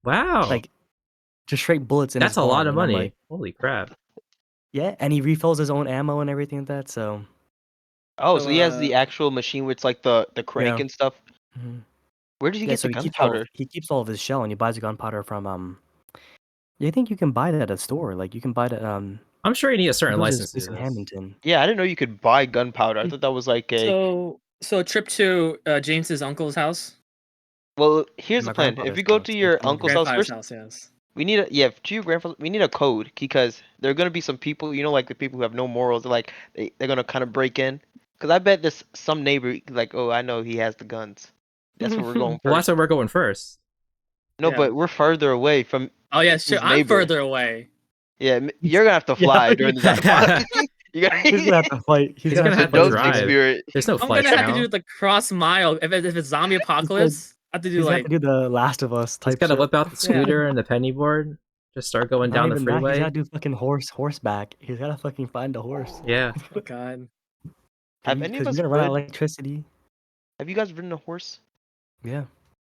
Wow. Like just straight bullets in That's his a lot barn, of and I'm money. like, Holy crap. yeah, and he refills his own ammo and everything like that, so Oh, So, so he has the actual machine with like the crank Yeah. and stuff. Mhm. Where does he Yeah, get so the he keeps all gunpowder? of his shell, and he buys the gunpowder from yeah, I think you can buy that at a store. Like you can buy that I'm sure you need a I certain think it was license this to place do in this. Hamilton. Yeah, I didn't know you could buy gunpowder. I thought that was like a. So a trip to James's uncle's house. Well, here's My the plan. If grandfather's we go house, to like, your come over uncle's here. house Grandfather's first, house. Yes. We need to your grandfather. We need a code because there are gonna be some people, like the people who have no morals. Like they're gonna kind of break in. Because I bet this some neighbor like, oh, I know he has the guns. That's where we're going Well, that's first. where we're going first. No, Yeah. but we're further away from Oh yeah, sure. his I'm neighbor. further away. Yeah, you're gonna have to fly during the zombie. You He's gonna have to fight. He's gonna the have to nosebleed drive. spirit. There's no I'm flights gonna have to now. do the cross mile if it's zombie apocalypse. I have to do He's gonna have like to do the Last of Us He's type gotta shit. whip out the Yeah. scooter and the penny board. Just start going Not down the even that. He's freeway. gotta do fucking horseback. He's gotta fucking find a horse. Yeah. oh god. Have any of Because us you're gonna run out of rid? electricity. Have you guys ridden a horse? Yeah.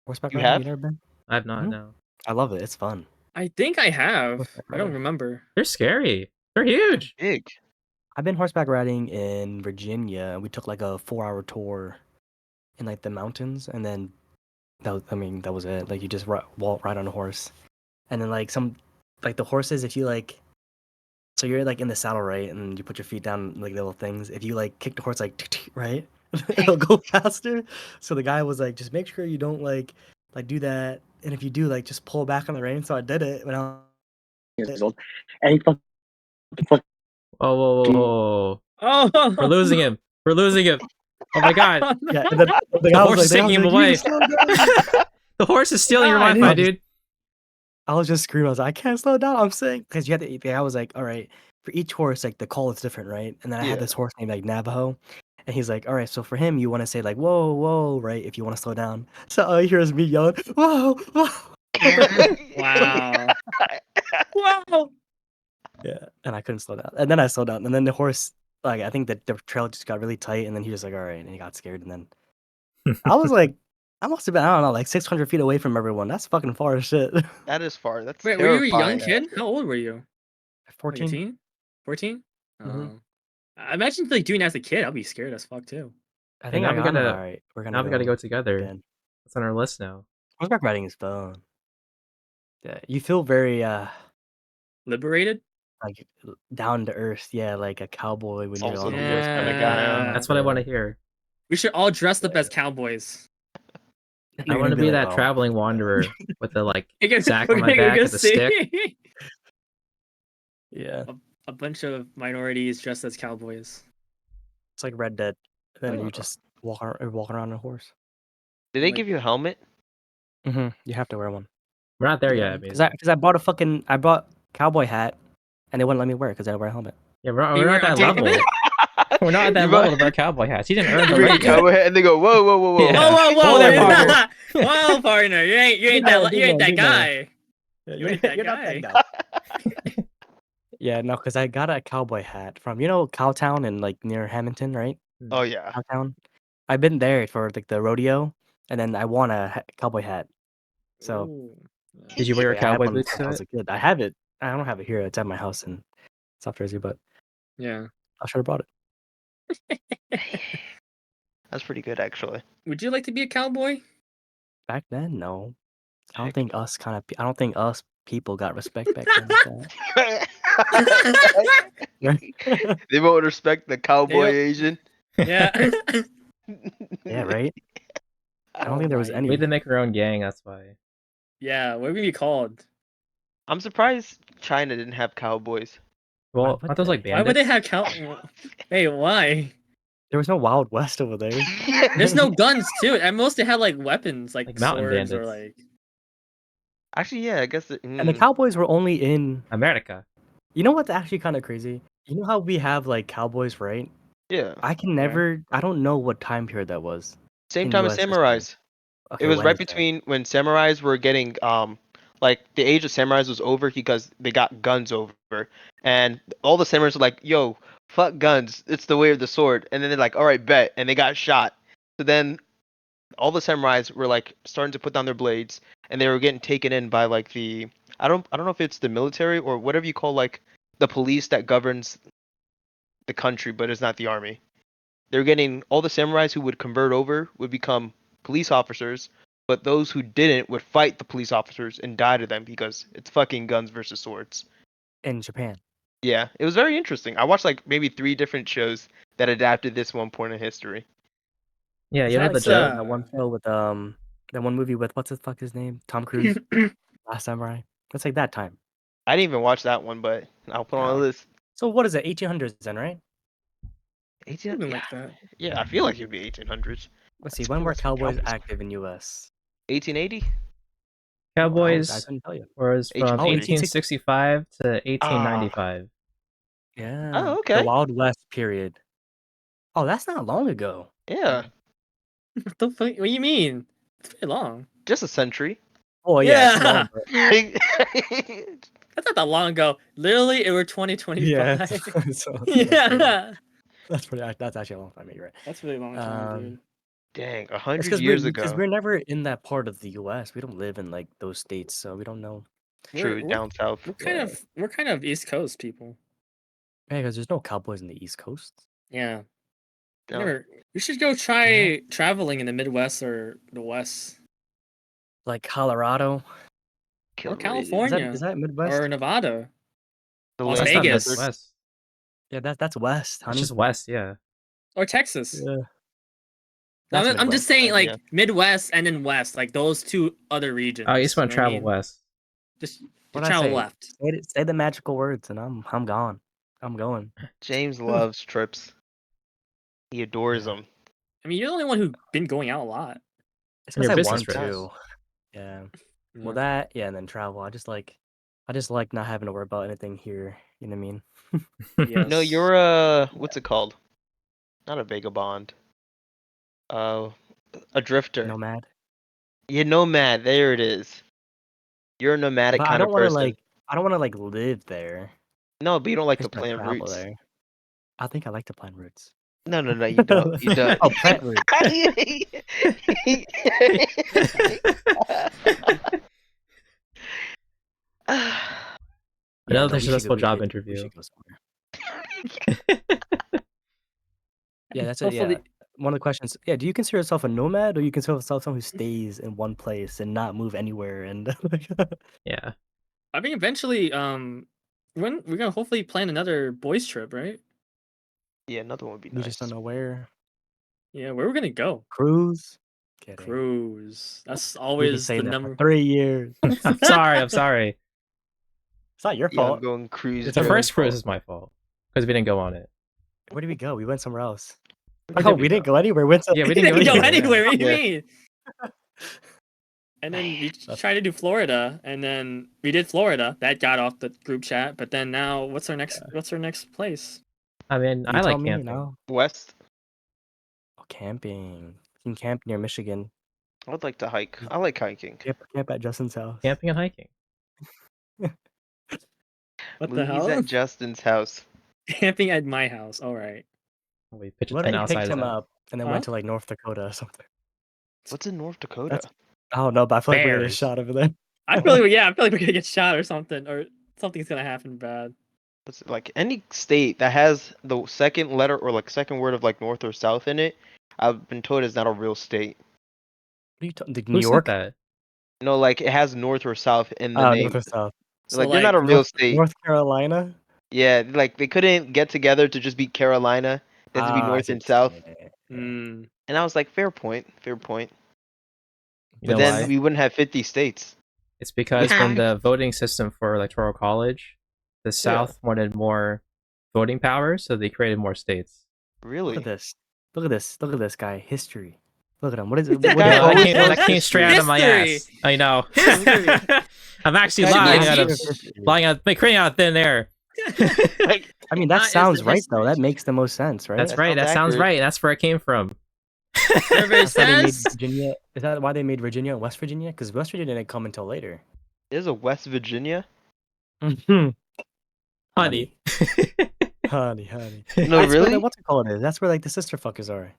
Horseback You riding. You have? never been? I have not, Mhm. no. I love it. It's fun. I think I have. Horseback I don't riding. remember. They're scary. They're huge. Big. I've been horseback riding in Virginia. We took like a 4-hour tour in like the mountains, and then that was it. Like you just walk ride on a horse, and then like the horses, if you like, so you're like in the saddle, right, and you put your feet down like little things. If you like kick the horse like right, it'll go faster. So the guy was like, just make sure you don't like do that, and if you do, like just pull back on the reins. So I did it when I was years old, and he fucking Whoa, whoa, whoa, whoa. Oh, We're losing him. We're losing him. Oh my god. yeah, and then the The guy horse was is like, taking him "You away. just slow down." The horse is stealing your God. Wi-Fi, I just- dude. I was just screaming. I was like, I can't slow down. I'm saying because you had to. The guy was like, all right, for each horse, like the call is different, right? And then I had Yeah. this horse named like Navajo, and he's like, all right, so for him, you want to say like, whoa, whoa, right? If you want to slow down. So all he hears me yelling, whoa, whoa. wow. Wow. Yeah, and I couldn't slow down, and then I slowed down, and then the horse, like I think that the trail just got really tight, and then he was like, all right, and he got scared, and then I was like, I must have been, I don't know, like 600 feet away from everyone. That's fucking far as shit. That is far. That's Wait, were you a young terrifying. kid? How old were you? Like 14. 18? 14? Mhm. Oh. I imagine like doing that as a kid. I'd be scared as fuck too. I Hey, think now I we got him. gotta- All right, we're Now we gotta go go together. again. It's on our list now. Horseback riding is fun. Yeah, you feel very Liberated? like down to earth. Yeah, like a cowboy when you're Also on the a worst kind of guy. Yeah. That's what I want to hear. We should all dress up as cowboys. I You're want gonna to be like, that "Oh." traveling wanderer with the like We're sack on my gonna back go with the stick. see Yeah, a bunch of minorities dressed as cowboys. it's like Red Dead. Then Oh. you just walk around on a horse. Did they Like- give you a helmet? You have to wear one. We're not there Yeah, yet, Because Ebenezer. I bought cowboy hat, and they wouldn't let me wear it because I had to wear a helmet. Yeah, we're You not were at that on top of level. it? We're not at that You level bought- to wear cowboy hats. You didn't earn the You bring right a yet. cowboy hat and they go, whoa, whoa, whoa, whoa. Yeah. Whoa, whoa, Hold there, whoa! partner. Whoa, partner! You ain't that Do you ain't know, that do know. guy. Yeah, You ain't that you're not guy. guy. Yeah, no, because I got a cowboy hat from Cowtown and like near Hamilton, right? Oh yeah. Cowtown. I've been there for like the rodeo, and then I won a cowboy hat. So Ooh. Did you wear your yeah, I had cowboy one boots since to I was it? a kid. I have it. I don't have it here. It's at my house in South Jersey, but Yeah. I should have brought it. That's pretty good actually. Would you like to be a cowboy? Back then, no. I don't Heck. think I don't think us people got respect back then. Like that. They won't respect the cowboy They- Asian. Yeah. Yeah, right. I don't Oh think there was my- any. We had to make our own gang, that's why. Yeah. What would we be called? I'm surprised China didn't have cowboys. Well, would aren't those like they? Why would they bandits? have cow? Hey, why? There was no Wild West over there. There's no guns too. At most, they had like weapons, like mountain swords or bandits. like. Actually, yeah, I guess. And the Cowboys were only in. America. You know what's actually kind of crazy? You know how we have like cowboys, right? Yeah. I can never. I don't know what time period that was. Same in time as US history. samurais. Okay, It was when right is that? between when samurais were getting like the age of samurais was over because they got guns over, and all the samurais were like, "Yo, fuck guns, it's the way of the sword." And then they're like, "All right, bet," and they got shot. So then all the samurais were like starting to put down their blades, and they were getting taken in by like the I don't know if it's the military or whatever you call like the police that governs the country, but it's not the army. They're getting all the samurais who would convert over would become police officers, but those who didn't would fight the police officers and die to them because it's fucking guns versus swords. In Japan. Yeah, it was very interesting. I watched like maybe 3 different shows that adapted this one point in history. Yeah, It's you not had the like joke. that one show with that one movie with what's the fuck his name? Tom Cruise. Last Samurai. It's like that time. I didn't even watch that one, but I'll put on Oh. a list. So what is it? 1800s then, right? 18, Something yeah, like that. yeah, I feel like it'd be 1800s. Let's see. That's When pretty were much when cowboys cowboys- active in U.S.? 1880? I Cowboys couldn't tell you. was from 1840. 1865 to 1895. Yeah. Oh, The okay. Wild West period. Oh, that's not long ago. Yeah, What the fuck? What do you mean? It's pretty long. just a century. Oh yeah, it's Yeah. long, but That's not that long ago. Literally, it were 2025. yeah, so Yeah. that's actually a long time. You're right. That's a really long time, Um, dude. Dang, It's 100 because years because ago. we're never in that part of the U.S. We don't live in like those states, so we don't know. True, down south. Yeah. We're kind of East Coast people. Yeah, because there's no cowboys in the East Coast. Yeah. Down- Never. We should go try traveling in the Midwest or the West Like Colorado. Killer or Radio. California Is that Midwest? or Nevada. The Las That's Lake not Vegas. Desert. Midwest. Yeah, that's West, That's honey. just west, yeah. Or Texas. Yeah. No, That's I'm Midwest. just saying, like Yeah. Midwest and then West, like those two other regions. Oh, you just want to know what I travel mean? west. Just What'd I travel say? left. Say the magical words, and I'm gone. I'm going. James loves trips. He adores Yeah. them. I mean, you're the only one who's been going out a lot. It's Your because I business want trips. to. Yeah. Well, Yeah. that and then travel. I just like not having to worry about anything here. You know what I mean? Yes. No, you're what's it called? Not a vagabond. A drifter. Nomad. Yeah, nomad. There it is. You're a nomadic But kind of person. I don't want to like live there. No, but you don't like I to just wanna plan travel routes. there. I think I like to plan routes. No, you don't. You don't. Oh, plant routes. Yeah, Another no, we should successful job we interview. should go somewhere. Yeah, that's it. Yeah. Hopefully, One of the questions. Yeah, do you consider yourself a nomad, or you consider yourself someone who stays in one place and not move anywhere? And Yeah. I mean, eventually, when we're gonna hopefully plan another boys trip, right? Yeah, another one would be we nice. just don't know where. Yeah, where we're gonna go? Cruise. Kidding. Cruise. That's We've been always the saying that number. for 3 years. I'm sorry. I'm sorry. It's not your Yeah, I'm fault. going cruise. It's The everyone's first cruise fault. is my fault because we didn't go on it. Where did we go? We went somewhere else. Where Oh, did we didn't go anywhere. We went to Yeah, we We didn't go didn't go anywhere. anywhere. What do you Yeah. mean? And then we That's- tried to do Florida, and then we did Florida. That got off the group chat. But then now, what's our next place? I mean, You I tell like me camping. now. West. Oh, camping. You can camp near Michigan. I'd like to hike. I like hiking. Camp at Justin's house. Camping and hiking. What the Movies hell? at Justin's house. Camping at my house. All right. We pitch a What if tent you outside picked his him house. up and then Huh? went to like North Dakota or something? What's in North Dakota? I don't know, but I feel like we're gonna get Bears. shot over there. I feel like we're gonna get shot or something, or something's gonna happen bad. What's it, like any state that has the second letter or like second word of like north or south in it, I've been told is not a real state. What are you talking? New Who said York? that? No, like it has north or south in the Oh, name. North or South? So Like they're not a real state. North Carolina? Yeah, like they couldn't get together to just be Carolina. They had to be I north see and what you're south. saying. Mm, And I was like, fair point, fair point. You But know then why? we wouldn't have 50 states. It's because when the voting system for electoral college, the South wanted more voting power, so they created more states. Really? Look at this. Look at this. Look at this guy. History. Look at him. What is it? This What guy is always it? loves That came straight out of my history. ass. I know. History. I'm actually This guy lying knows out of history. creating out of thin air. Like, I mean, that Not as sounds the right though. That history. makes the most sense, right? That's That right. sounds That sounds accurate. right. That's where it came from. Survey That's why they made says. Virginia. Is that why they made Virginia and West Virginia? Because West Virginia didn't come until later. there's a West Virginia? Honey, Honey. honey. No, That's where really? the, what's it called? That's where like the sister fuckers are.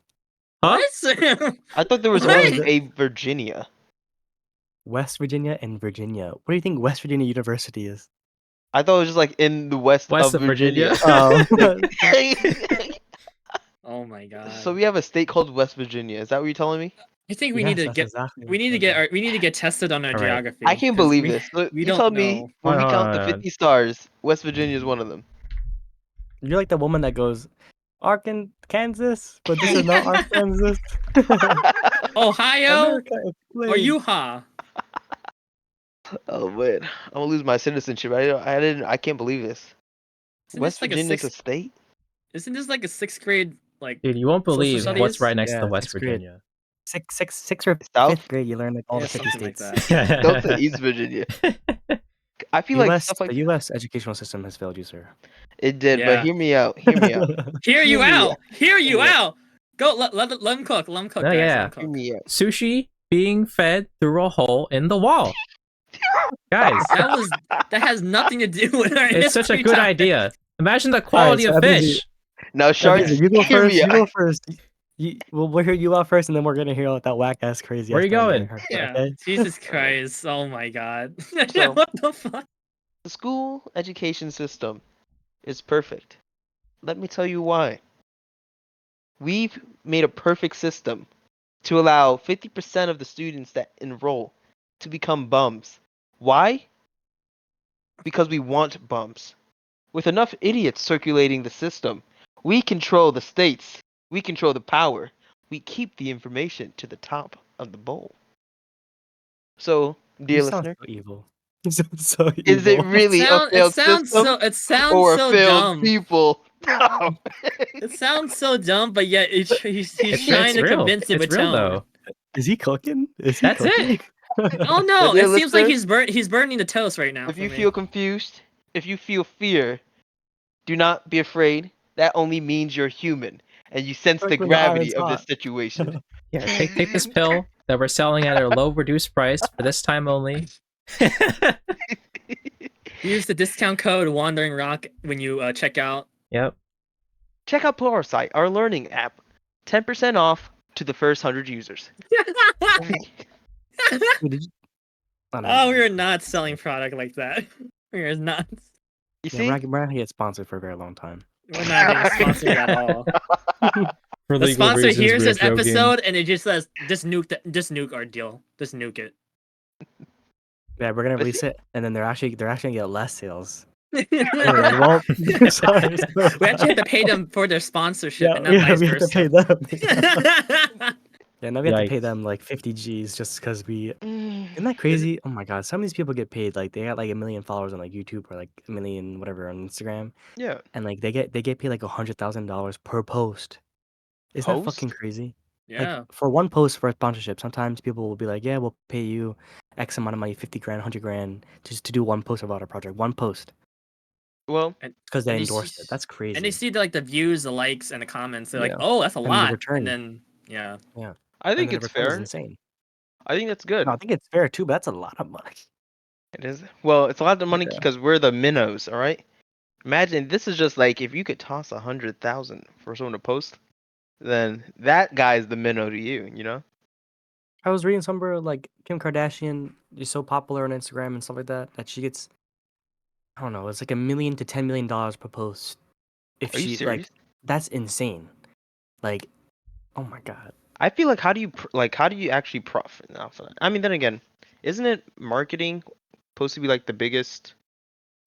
Huh? What? I thought there was What? only a Virginia. West Virginia and Virginia. What do you think West Virginia University is? I thought it was just like in the west West of Virginia. Oh, Oh my god. So we have a state called West Virginia. Is that what you're telling me? I think we yes, need to that's get. exactly We need to what get. it We need to get tested on our All right. geography. I can't 'cause believe we, this. So We you don't tell know. me when we Hold count the on. 50 stars, West Virginia is one of them. is. You're like the woman that goes, Kansas, but this is not Arkansas. Ohio America, or Utah. Oh man, I'm gonna lose my citizenship. I can't believe this. Isn't West this like a Virginia's a sixth? state? Isn't this like a sixth grade like Dude, you won't social believe what's studies? right next to Yeah, West 6th grade. Virginia. Sixth or South? 5th grade, you learn like all Yeah, the 50 something like states. that. South to East Virginia. I feel like stuff like The U.S. educational system has failed you, sir. it did, but Yeah. hear me out. Hear me out. Hear you Hear me out. Hear Hear you me out. out. Go let him cook. Let him cook, No, guys. Let yeah. him Hear cook. me out. Sushi being fed through a hole in the wall. Guys, That has nothing to do with our it's such a history good topic. idea. Imagine the All right, quality so of Ebenezer, fish. Now, sharks, Ebenezer, you go hear first. me You go out. first. We'll hear you out first, and then we're gonna hear that whack ass crazy Where ass you thing going? getting Yeah. okay? Jesus Christ. Oh my God. So, What the fuck? the school education system is perfect. Let me tell you why. We've made a perfect system to allow 50% of the students that enroll to become bums. Why? Because we want bums. With enough idiots circulating the system, we control the states, we control the power, we keep the information to the top of the bowl. So, You dear sound listener, so evil. You sound so is it evil. really a failed system It sounds or a so failed dumb. people? It sounds so dumb, but yet he's trying It's to real. convince it It's with real tone. though. Is he cooking? Is he That's it. cooking? Oh So, no, dear it seems like listener, he's burning the toast right now if for you me. feel confused, if you feel fear, do not be afraid. That only means you're human and you sense the Cook when the gravity iron's of this hot. situation. Yeah, take this pill that we're selling at a low reduced price for this time only. Use the discount code Wandering Rock when you check out. Yep. Check out Pluralsight, our learning app. 10% off to the first 100 users. Wait, did you... Oh, never Oh, mind. we're not selling product like that. We're not. You Yeah, see? we're not gonna get sponsored for a very long time. We're not getting sponsored at all. For The legal sponsor reasons, hears we're this joking. episode and it just says, just nuke our deal. Just nuke it. Yeah, we're gonna But release it, and then they're actually gonna get less sales. we We're like, well, sorry. actually have to pay them for their sponsorship Yeah, and not vice we have to pay versa. them. Yeah, now we have to pay Yikes. them like 50 G's just because we. Mm, Isn't that crazy? Oh my god, some of these people get paid like they got like 1 million followers on like YouTube or like 1 million whatever on Instagram, yeah. and like they get paid like $100,000 per post. Isn't that fucking Post? crazy? Like Yeah. for one post for a sponsorship, sometimes people will be like, "Yeah, we'll pay you X amount of money, 50 grand, 100 grand, just to do one post about our project, one post, Well, because they And endorsed it." That's and they crazy. see the views, the likes, and the comments. They're like, Yeah, "Oh, that's a and the lot." And return, then yeah, yeah, I and think then the it's return is fair. insane. I think that's No, good. I think it's fair too, but that's a lot of money. It is. Well, it's a lot of money Yeah. because we're the minnows, all right? Imagine this is just like if you could toss 100,000 for someone to post, then that guy's the minnow to you, you know? I was reading somewhere like Kim Kardashian is so popular on Instagram and stuff like that that she gets, I don't know, it's like $1 million to $10 million per post. If Are you she like, serious? that's insane. Like, oh my god. I feel like how do you actually profit off of that? I mean, then again, isn't it marketing supposed to be like the biggest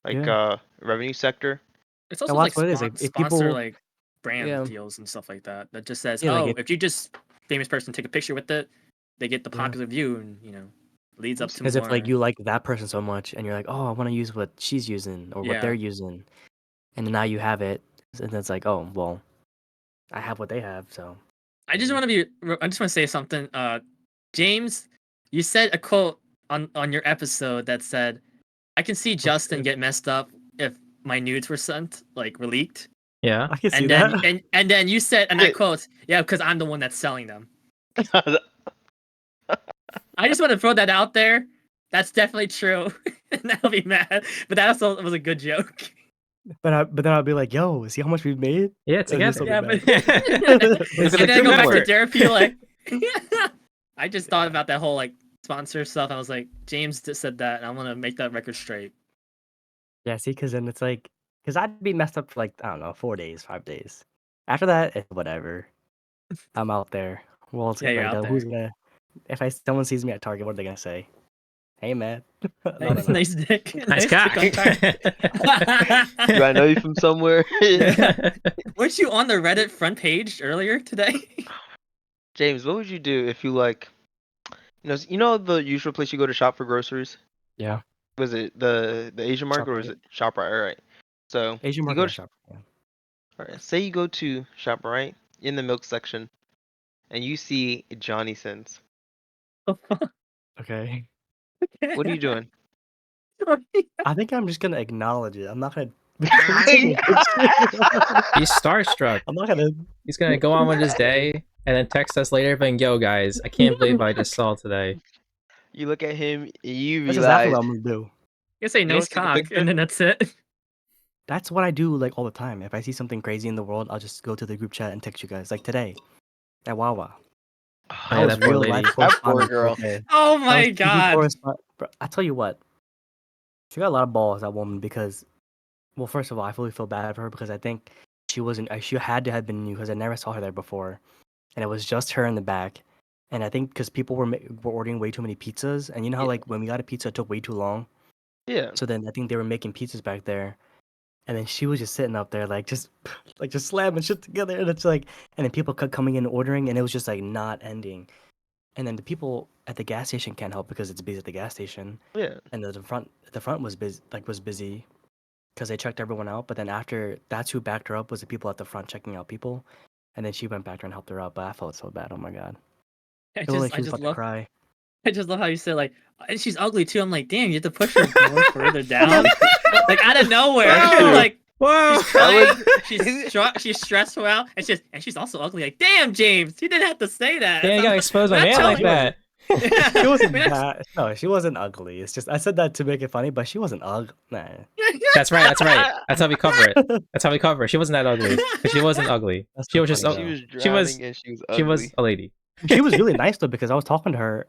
like Yeah. revenue sector? it's And also like watch what it is. Like, if sponsor people, like brand yeah, deals and stuff like that. That just says, yeah, like "Oh, if you just famous person take a picture with it, they get the yeah, popular view, and leads up to as if like more." you like that person so much, and you're like, oh, I want to use what she's using or what they're Yeah. using, and then now you have it, and it's like, oh, well, I have what they have, so. I just want to say something. James, you said a quote on your episode that said, "I can see Justin get messed up if my nudes were sent, like were leaked." Yeah. I can see And that. then and then you said, and I quote, "Yeah, because I'm the one that's selling them." I just want to throw that out there. That's definitely true. And I'll be mad, but that also was a good joke. But then I'll be like, yo, see how much we've made? Yeah, And together. just a Yeah, bit but mad. It's and a then I group go back to effort. Derek like, I just thought about that whole like sponsor stuff. I was like, James just said that, and I'm gonna make that record straight. Yeah, see, because then it's like, because I'd be messed up for like, I don't know, 4 days, 5 days. After that, it's whatever. I'm out there. Well, it's Yeah, you're like, out who's there. gonna, if someone sees me at Target, what are they gonna say? Hey, man. No, no, Nice, no. nice dick. Nice cock. dick on Target. Do I know you from somewhere? Yeah. Weren't you on the Reddit front page earlier today? James, what would you do if you like, you know the usual place you go to shop for groceries? Yeah. Was it the Asian market or was ShopRite. it ShopRite? All right. So Asian you market go and to ShopRite. Yeah. all right, say you go to ShopRite in the milk section and you see Johnny Sins. Okay. What are you doing? I think I'm just gonna acknowledge it. I'm not gonna He's He's starstruck. I'm not gonna. He's gonna go on with his day and then text us later being, yo guys, I can't believe I just saw today. You look at him and you That's exactly realize what I'm gonna do. You say you nice don't take a cock, picture. and then that's it. That's what I do like all the time. If I see something crazy in the world, I'll just go to the group chat and text you guys. Like today at Wawa. Oh That yeah, was that poor real life lady. That poor correspondence right girl. there. Oh That was my TV god. correspondence. I tell you what, she got a lot of balls, that woman, because, well, first of all, I fully feel bad for her because I think she wasn't. She had to have been new because I never saw her there before, and it was just her in the back. And I think because people were ordering way too many pizzas, and you know how Yeah. like when we got a pizza, it took way too long. Yeah. So then I think they were making pizzas back there, and then she was just sitting up there like just like just slamming shit together, and it's like, and then people kept coming in and ordering, and it was just like not ending. And then the people at the gas station can't help because it's busy at the gas station, Yeah. and the front was busy because they checked everyone out. But then after that's who backed her up was the people at the front checking out people, and then she went back there and helped her out. But I felt so bad. Oh my god, I it was like just, she I was just about to love, cry. I just love how you said like, and she's ugly too. I'm like, damn, you have to push her more further down, like out of nowhere. That's true. Like Whoa! she's crying, was- she's stressful out, and she's also ugly. Like, damn, James, you didn't have to say that. Damn, you gotta expose my We're not man like telling- that. She wasn't We're not- bad. No, she wasn't ugly. It's just I said that to make it funny, but she wasn't ugly. Nah. That's right, that's right. That's how we cover it. That's how we cover it. She wasn't that ugly. But she wasn't ugly. That's She so was just funny, she though. was she was drowning and she was she was ugly. a lady. She was really nice though because I was talking to her,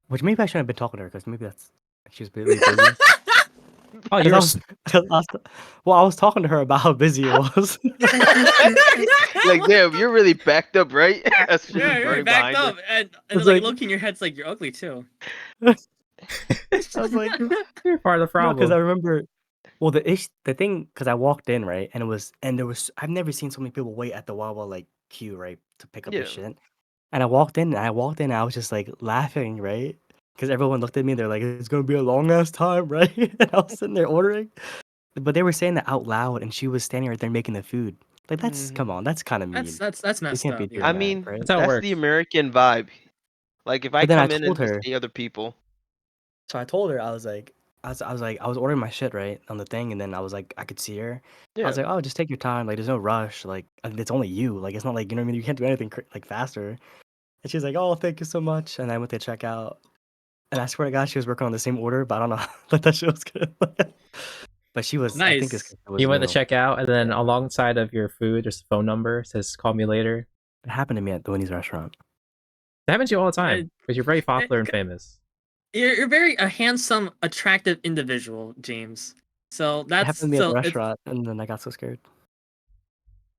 which maybe I shouldn't have been talking to her because maybe that's she was really busy. Oh, 'Cause you I were was, 'cause I was, well, I was talking to her about how busy it was. Like, damn, you're really backed up, right? As she was Yeah, you're running backed behind her. up, and It's like like- look in your head's like you're ugly too. I was like, you're part of the no, because I problem. remember, well, the thing, because I walked in right, and there was I've never seen so many people wait at the Wawa like queue right to pick up Yeah. the shit, and I walked in, and I was just like laughing right, because everyone looked at me, they're like, it's gonna be a long ass time, right? And I was sitting there ordering, but they were saying that out loud, and she was standing right there making the food. Like that's come on, that's kind of mean. That's You messed can't be up. doing Yeah. I that, mean, right? That's how it that's works. the American vibe. Like, if I But then I come in and told just her. see other people, So I told her I was like, I was ordering my shit right on the thing, and then I was like, I could see her. I was yeah, like, oh, just take your time. Like, there's no rush. Like, it's only you. Like, it's not like you know what I mean. You can't do anything like faster. And she's like, oh, thank you so much. And I went to check out, and I swear to God, she was working on the same order, but I don't know. But that shit was good. But she was. I think it's Nice. 'cause it was You went to new. check out, and then alongside of your food, there's a phone number. It says "Call me later." It happened to me at the Winnie's restaurant. That happens to you all the time And- because you're very popular and famous. You're very a handsome, attractive individual, James. So It that's happened to me at the so it's restaurant, and then I got so scared.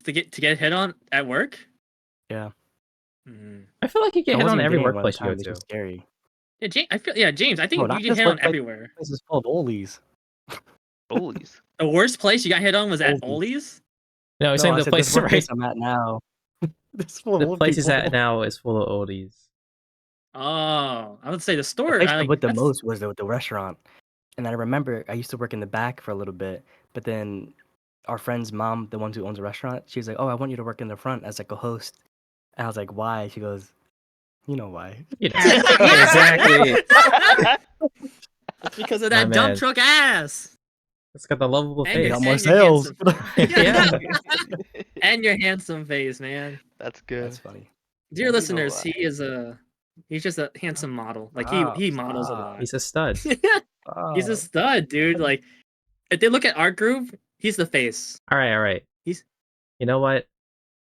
to get hit on at work. Yeah, Mm. I feel like you I get hit wasn't on even every getting it one workplace you time. go It's to. just scary. Yeah, James. I No, think not you get this hit on workplace. everywhere. This is called Ollie's. bullies. The worst place you got hit on was at Oldie's. Ollie's. No, I'm No, saying I the said place this workplace right. I'm at now. This is full of The old place he's people. at now is full of oldies. Oh, I would say the The store. place I I like went the that's most was the restaurant, and I remember I used to work in the back for a little bit, but then our friend's mom, the one who owns the restaurant, she was like, "Oh, I want you to work in the front as like a host," and I was like, "Why?" She goes, "You know why?" You know, exactly. It's because of My that dump man. truck ass. It's got the lovable And You your- face. got more and your sales. handsome- Yeah. and your handsome face, man. That's good. That's funny. Dear You know listeners, why. he's just a handsome model. Like Stop, he models a stop. lot. He's a stud. He's a stud, dude. Like if they look at our group, he's the face. All right. He's- You know what?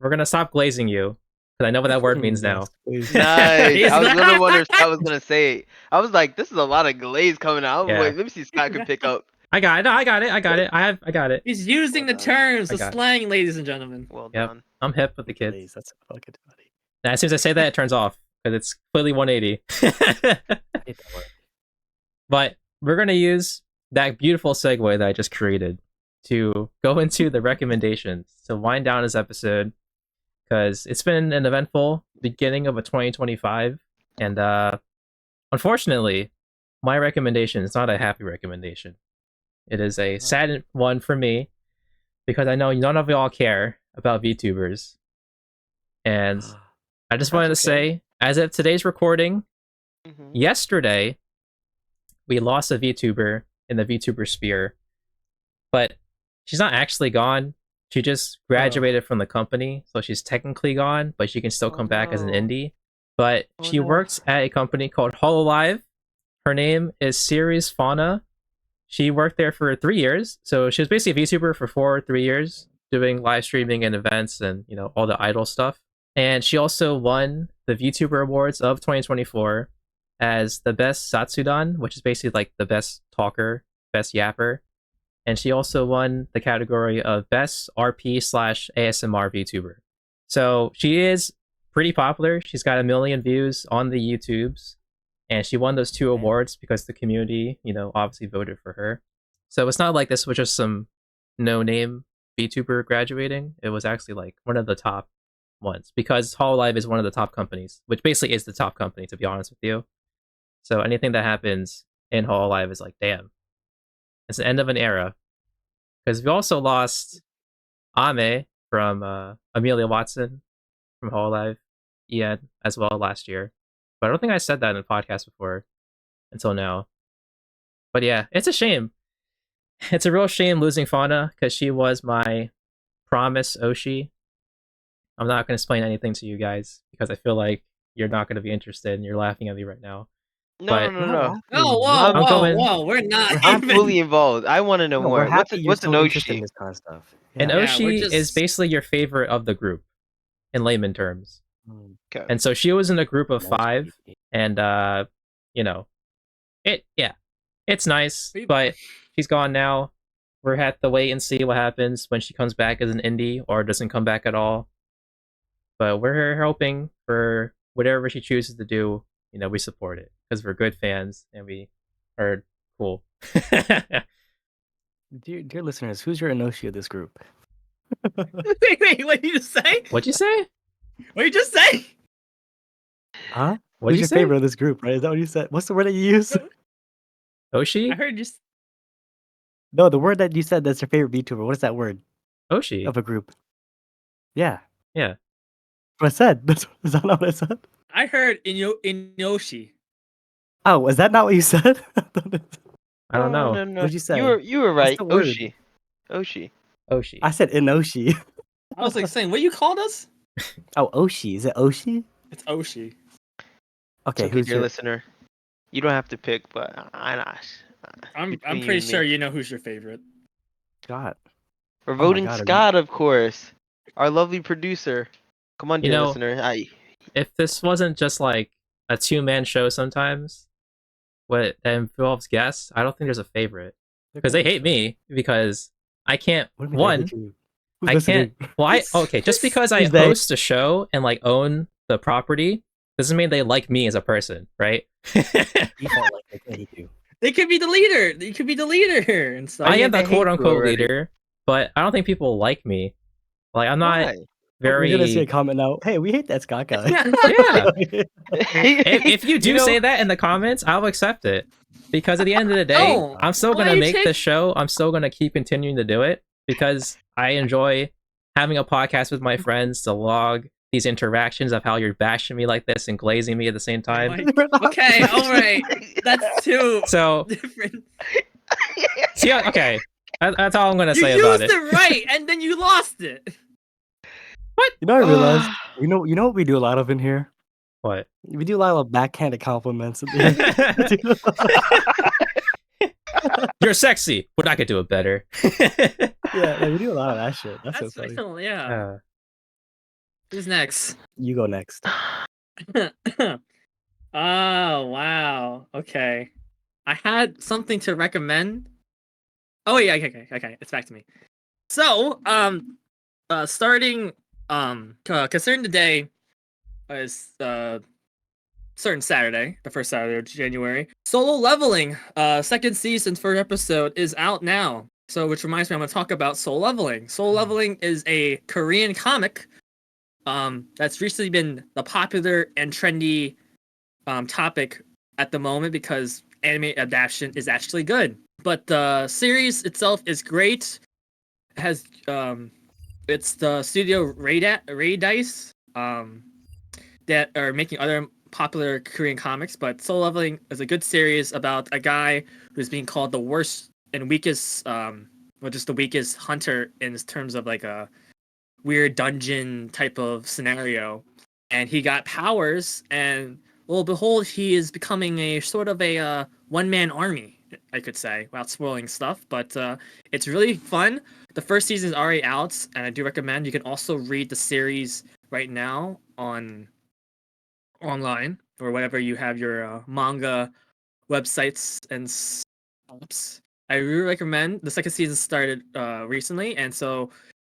We're gonna stop glazing you because I know what that word means now. Yes, please. Nice. He's I was not- really wondering if I was gonna say it. I was like, this is a lot of glaze coming out. Yeah. Wait, let me see if Scott can pick up. I got it. No, I got it. I got it. He's using Well the done. terms, I the got it. slang, ladies and gentlemen. Well Yep. done. I'm hip with the kids. Please, that's fucking funny. And as soon as I say that, it turns off because it's completely 180. I hate that word. But we're gonna use that beautiful segue that I just created to go into the recommendations to wind down this episode because it's been an eventful beginning of a 2025, and unfortunately, my recommendation is not a happy recommendation. It is a sad one for me because I know none of y'all care about VTubers. And I just wanted to say, as of today's recording, yesterday, we lost a VTuber in the VTuber sphere. But she's not actually gone. She just graduated from the company, so she's technically gone, but she can still come back as an indie. But she works at a company called HoloLive. Her name is Series Fauna. She worked there for 3 years, so she was basically a VTuber for 3 years, doing live streaming and events and all the idol stuff. And she also won the VTuber Awards of 2024 as the best Satsudan, which is basically like the best talker, best yapper. And she also won the category of best RP/ASMR VTuber. So she is pretty popular. She's got 1 million views on the YouTubes. And she won those 2 awards because the community, obviously voted for her. So it's not like this was just some no-name VTuber graduating. It was actually like one of the top ones because HoloLive is one of the top companies, which basically is the top company, to be honest with you. So anything that happens in HoloLive is like, damn. It's the end of an era. Because we also lost Ame from Amelia Watson from HoloLive, Ian as well last year. But I don't think I said that in a podcast before until now. But yeah, it's a shame. It's a real shame losing Fauna because she was my promise Oshi. I'm not going to explain anything to you guys because I feel like you're not going to be interested and you're laughing at me right now. No. Whoa, we're not I'm fully involved. I want to know more. We're happy What's an so interested in Oshi? this kind of stuff. An Oshi is basically your favorite of the group, in layman terms. Okay. And so she was in a group of 5, and it's nice, but she's gone now. We're have to wait and see what happens when she comes back as an indie or doesn't come back at all. But we're hoping for whatever she chooses to do. We support it because we're good fans and we are cool. Dear listeners, who's your Enoshi of this group? Wait, what did you just say? What'd you say? What did you just say? Huh? What'd Who's you your say? favorite of this group, right? Is that what you said? What's the word that you used? Oshi? I heard you. No, the word that you said that's your favorite VTuber. What is that word? Oshi. Of a group. Yeah. Yeah. What I said. Is that not what I said? I heard Inoshi. Oh, is that not what you said? I don't know. No. What'd you say? You were right. the word? Oshi. Oshi. I said Enoshi. I was like saying, what you called us? Oh, Oshi. Is it Oshi? It's Oshi. Okay, Okay, who's dear your listener? You don't have to pick, but I'm pretty sure you know who's your favorite. God? We're Oh my voting God, Scott, of course. Our lovely producer. Come on, dear listener. If this wasn't just like a 2-man show sometimes, what that involves guests, I don't think there's a favorite. Because they hate me because I can't I can't just because I host a show and like own the property doesn't mean they like me as a person, right? They could be the leader. They could be the leader and stuff. I am the quote unquote leader, but I don't think people like me. Like I'm not very. We're gonna see a comment now. Hey, we hate that Scott guy. Yeah. if you do say that in the comments, I'll accept it. Because at the end of the day, I'm still gonna make the show. I'm still gonna keep continuing to do it because I enjoy having a podcast with my friends to log these interactions of how you're bashing me like this and glazing me at the same time. Okay, all right, that's too different. See, okay, that's all I'm gonna say about it. You used it right, and then you lost it. What? You know, I realized. You know what we do a lot of in here. What? We do a lot of backhanded compliments. You're sexy, but I could do it better. Yeah, we do a lot of that shit. That's so funny. Real, yeah. Who's next? You go next. Oh, wow. Okay. I had something to recommend. Oh, yeah, okay. It's back to me. So, starting, considering the day is, certain Saturday, the first Saturday of January, Solo Leveling, second season, first episode is out now. So, which reminds me, I'm going to talk about Solo Leveling. Solo Leveling is a Korean comic that's recently been the popular and trendy topic at the moment because anime adaptation is actually good. But the series itself is great. It has it's the studio Ray Dice that are making other popular Korean comics, but Soul Leveling is a good series about a guy who's being called the worst and weakest just the weakest hunter in terms of like a weird dungeon type of scenario. And he got powers, and well, behold, he is becoming a sort of a one-man army, I could say, without spoiling stuff. But it's really fun. The first season is already out, and I do recommend. You can also read the series right now on online or whatever you have your manga websites and apps. I really recommend. The second season started recently, and so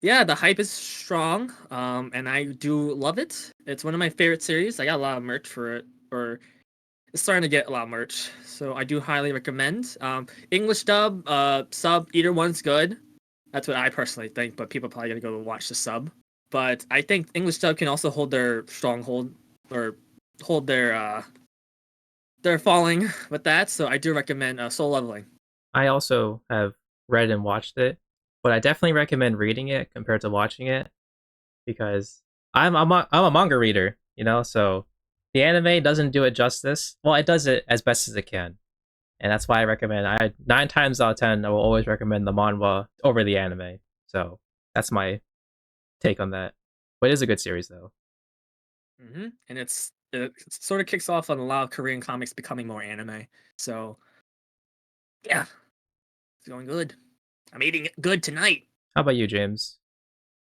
yeah, the hype is strong, and I do love it. It's one of my favorite series. I got a lot of merch for it, or it's starting to get a lot of merch, so I do highly recommend. English dub, sub, either one's good. That's what I personally think, but people probably gotta go watch the sub. But I think English dub can also hold their stronghold or hold their falling with that. So I do recommend Soul Leveling. I also have read and watched it, but I definitely recommend reading it compared to watching it because I'm a manga reader, you know, so the anime doesn't do it justice. Well, it does it as best as it can, and that's why I recommend. I 9 times out of 10, I will always recommend the manhwa over the anime. So that's my take on that. But it is a good series, though. And it sort of kicks off on a lot of Korean comics becoming more anime. So yeah, it's going good. I'm eating it good tonight. How about you, James?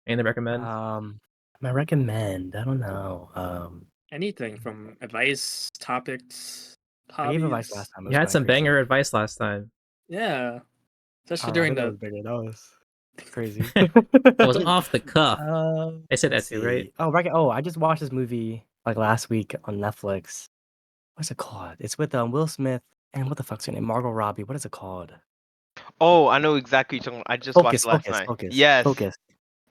Anything to recommend? I recommend. I don't know. Anything from advice, topics, I gave advice hobbies. last time. It You was had kind of some crazy. banger advice last time. Yeah, especially Oh, I during think that the was bigger. That was crazy. It was off the cuff. I said Let's that too, right? see. Oh, I just watched this movie like last week on Netflix. What's it called? It's with Will Smith and what the fuck's her name? Margot Robbie. What is it called? Oh, I know exactly what you're talking about. I just watched Focus, it last focus, night. focus, Yes, focus.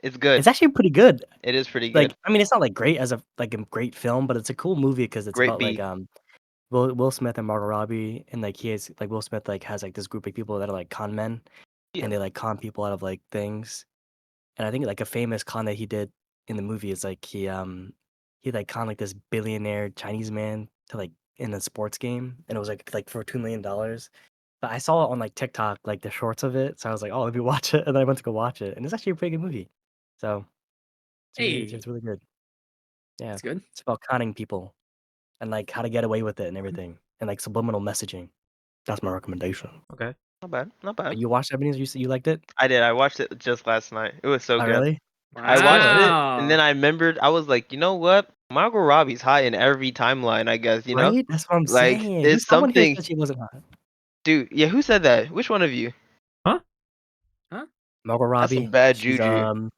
it's good. It's actually pretty good. It is pretty good. Like, I mean, it's not like great as a great film, but it's a cool movie because it's Great about like beat. Will Smith and Margot Robbie, and like he is like Will Smith like has like this group of people that are like con men, Yeah. and they like con people out of like things. And I think like a famous con that he did in the movie is like he like con like this billionaire Chinese man to like in a sports game, and it was like for $2 million. But I saw it on like TikTok, like the shorts of it, so I was like, oh, let me watch it, and then I went to go watch it, and it's actually a pretty good movie. So hey, it's really good. Yeah, it's good. it's about conning people and like how to get away with it and everything, and like subliminal messaging. That's my recommendation. Okay. Not bad. Not bad. But you watched Ebenezer? You said you liked it? I did. I watched it just last night. It was so Oh, good. really? I It's good, watched right? it and then Wow. I remembered. I was like, you know what? Margot Robbie's high in every timeline. I guess you know. Right? That's what I'm Like saying. there's Someone here something, said she wasn't hot. dude. Yeah, who said that? Which one of you? Huh? Huh? Margot That's some Robbie. bad She's juju.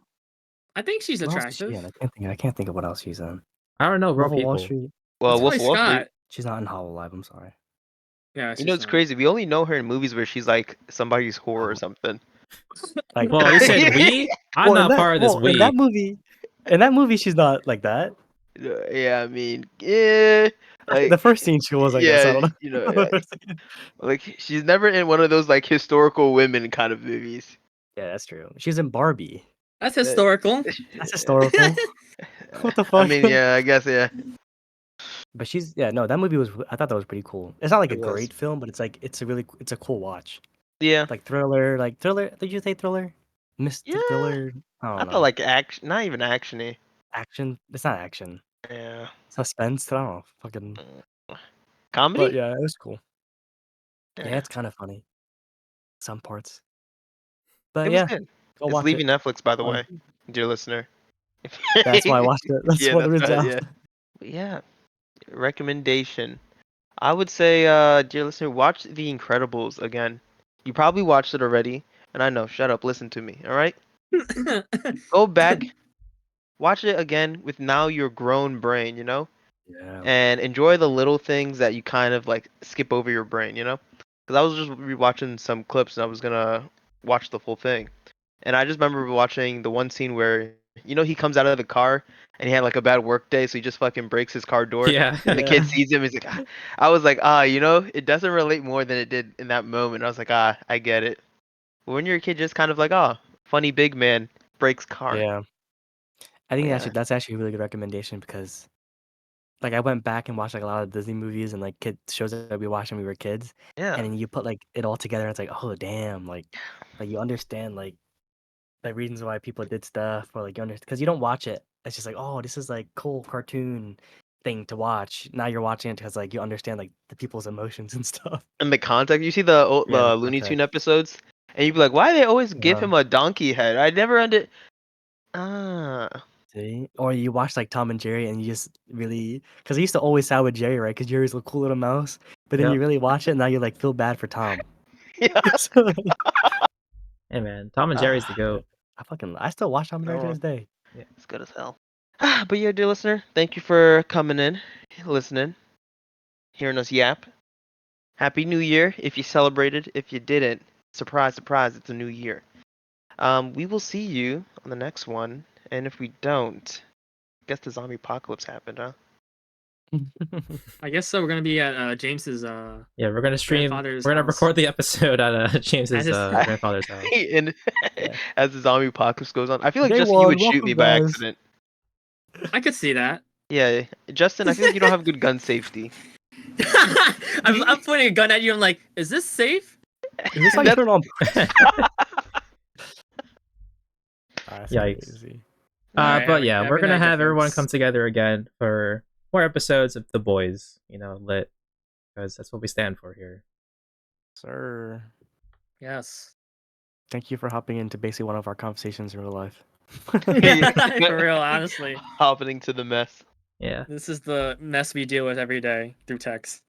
I think she's what else is she attractive. in? I can't think of what else she's in. I don't know, real Wolf of Wall people. Street. It's Well, Wolf Kelly of Wall Street. Scott. She's not in Hollow Live. I'm sorry. Yeah, You know she's it's not. crazy. We only know her in movies where she's like somebody's whore or Oh, something. like Well, you said we? I'm not part of this we. in that movie, she's not like that. Yeah, I mean, yeah, The like, first scene she was like that. So I yeah, don't know. you know, yeah. Like she's never in one of those like historical women kind of movies. Yeah, that's true. She's in Barbie. That's That- historical. That's historical. What the I fuck? mean, yeah, I guess, yeah, But no, that movie was. I thought that was pretty cool. It's not like a it was. great film, but it's like it's a cool watch. Yeah, Like thriller. Did you say thriller? Mystic yeah. thriller. I I don't thought know. like action, not even actiony. Action. It's not action. Yeah, Suspense. I don't know. Fucking. But comedy. yeah, it was cool. Yeah, Yeah, it's kind of funny. Some parts. it But was yeah, good. go It's watch it. leaving Netflix, by the Fun. way, dear listener. That's why I watched it. That's Yeah, what the that's reason. right. Yeah, but yeah. Recommendation. I would say, dear listener, watch The Incredibles again. You probably watched it already, and I know. Shut up. Listen to me. All right. Go back, watch it again with now your grown brain. You know, Yeah. and enjoy the little things that you kind of like skip over your brain. You know, because I was just rewatching some clips and I was gonna watch the full thing, and I just remember watching the one scene where You know, he comes out of the car and he had like a bad work day, so he just fucking breaks his car door. Yeah. And the kid Yeah. sees him. He's like, ah. I was like, you know, it doesn't relate more than it did in that moment. I was like, I get it. But when you're a kid, just kind of like, funny big man breaks car. Yeah. I But think yeah, that's actually a really good recommendation because like I went back and watched like a lot of Disney movies and like kid shows that we watched when we were kids, yeah. and then you put like it all together. And it's like, oh damn, like you understand like the reasons why people did stuff, or like you understand because you don't watch it. It's just like, oh, this is like cool cartoon thing to watch. Now you're watching it because like you understand like the people's emotions and stuff. And the context, you see the Yeah, the Looney Tune context. episodes, and you'd be like, why do they always give Yeah. him a donkey head? I never under. Ah, See? Or you watch like Tom and Jerry and you just really because I used to always side with Jerry, right? Because Jerry's a cool little mouse. But then Yep. you really watch it and now you like feel bad for Tom. yeah. So, Hey man, Tom and Jerry's the goat. I still watch Tom and Jerry to Oh, this day. it's good as hell. But yeah, dear listener, thank you for coming in, listening, hearing us yap. Happy New Year if you celebrated. If you didn't, surprise, surprise, it's a new year. We will see you on the next one. And if we don't, guess the zombie apocalypse happened, huh? I guess so. We're gonna be at James's Yeah, we're gonna stream. grandfather's We're gonna house. record the episode at James's his- grandfather's house. And Yeah. as the zombie apocalypse goes on, I feel like Day Justin, you one, would shoot welcome, me by guys. accident. I could see that. Yeah, Justin, I feel like you don't have good gun safety. I'm pointing a gun at you. I'm like, is this safe? Is this how you That's- turn on? That's Yikes. crazy. Alright, But every- yeah, we're every gonna night have everyone difference. come together again for more episodes of The Boys. You know, lit, because that's what we stand for here. Sir. Yes. Thank you for hopping into basically one of our conversations in real life. For real, honestly. Happening to the mess. Yeah. This is the mess we deal with every day through text.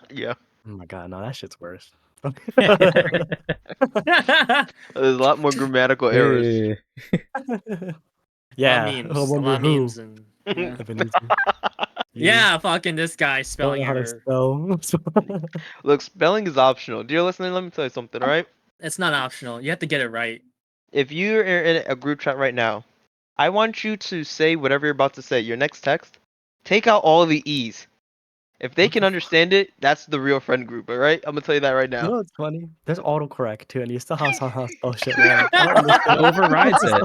Yeah, Oh my god, no, that shit's worse. there's a lot more grammatical errors. Yeah, A I lot wonder of who. memes and yeah. Ebenezer. Yeah, fucking this guy Don't spelling know how to error. spell. Look, spelling is optional. Dear listener, let me tell you something, alright? It's not optional. You have to get it right. If you're in a group chat right now, I want you to say whatever you're about to say. Your next text, take out all the E's. If they What can the understand it, that's the real friend group, alright? I'm gonna tell you that right You now. know what's funny? There's autocorrect too, and you still have somehow spell shit wrong. I don't understand. It overrides it.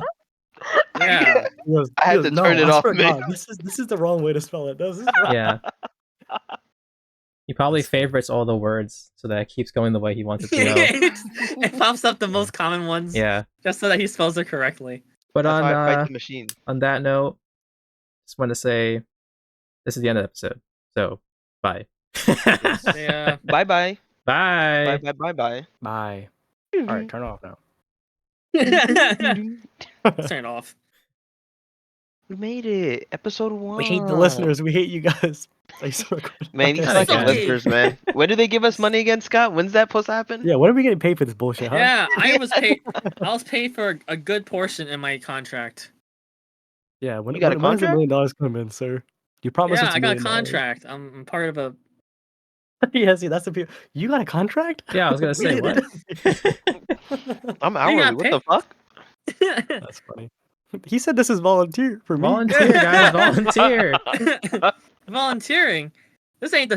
Yeah. He goes, I had to no, turn it I off, swear to man. God, this is the wrong way to spell it. This is wrong. Yeah. He probably That's funny. favorites all the words so that it keeps going the way he wants it to go. It pops up the most common ones Yeah. just so that he spells it correctly. But That's on how I fight the machine. that note, just want to say this is the end of the episode. So bye. Yeah. Bye bye. Bye Bye. bye bye bye. Bye. All right, turn it off now. Turn it off. We made it. Episode 1. We hate the listeners. We hate you guys. I swear to God. Man, these Not fucking again. listeners, man. When do they give us money again, Scott? When's that supposed to happen? Yeah, when are we getting paid for this bullshit, huh? Yeah, I was paid for a good portion in my contract. Yeah, when, You got a when does the contract? $1 million come in, sir? You promised Yeah, us I $1 got a million. contract. I'm part of a. Yeah, see, that's the people. You got a contract? Yeah, I was gonna We say what? didn't. I'm You hourly. got What the fuck? That's funny. He said this is volunteer for me. Volunteer, guys, volunteer. Volunteering. This ain't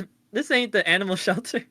the animal shelter.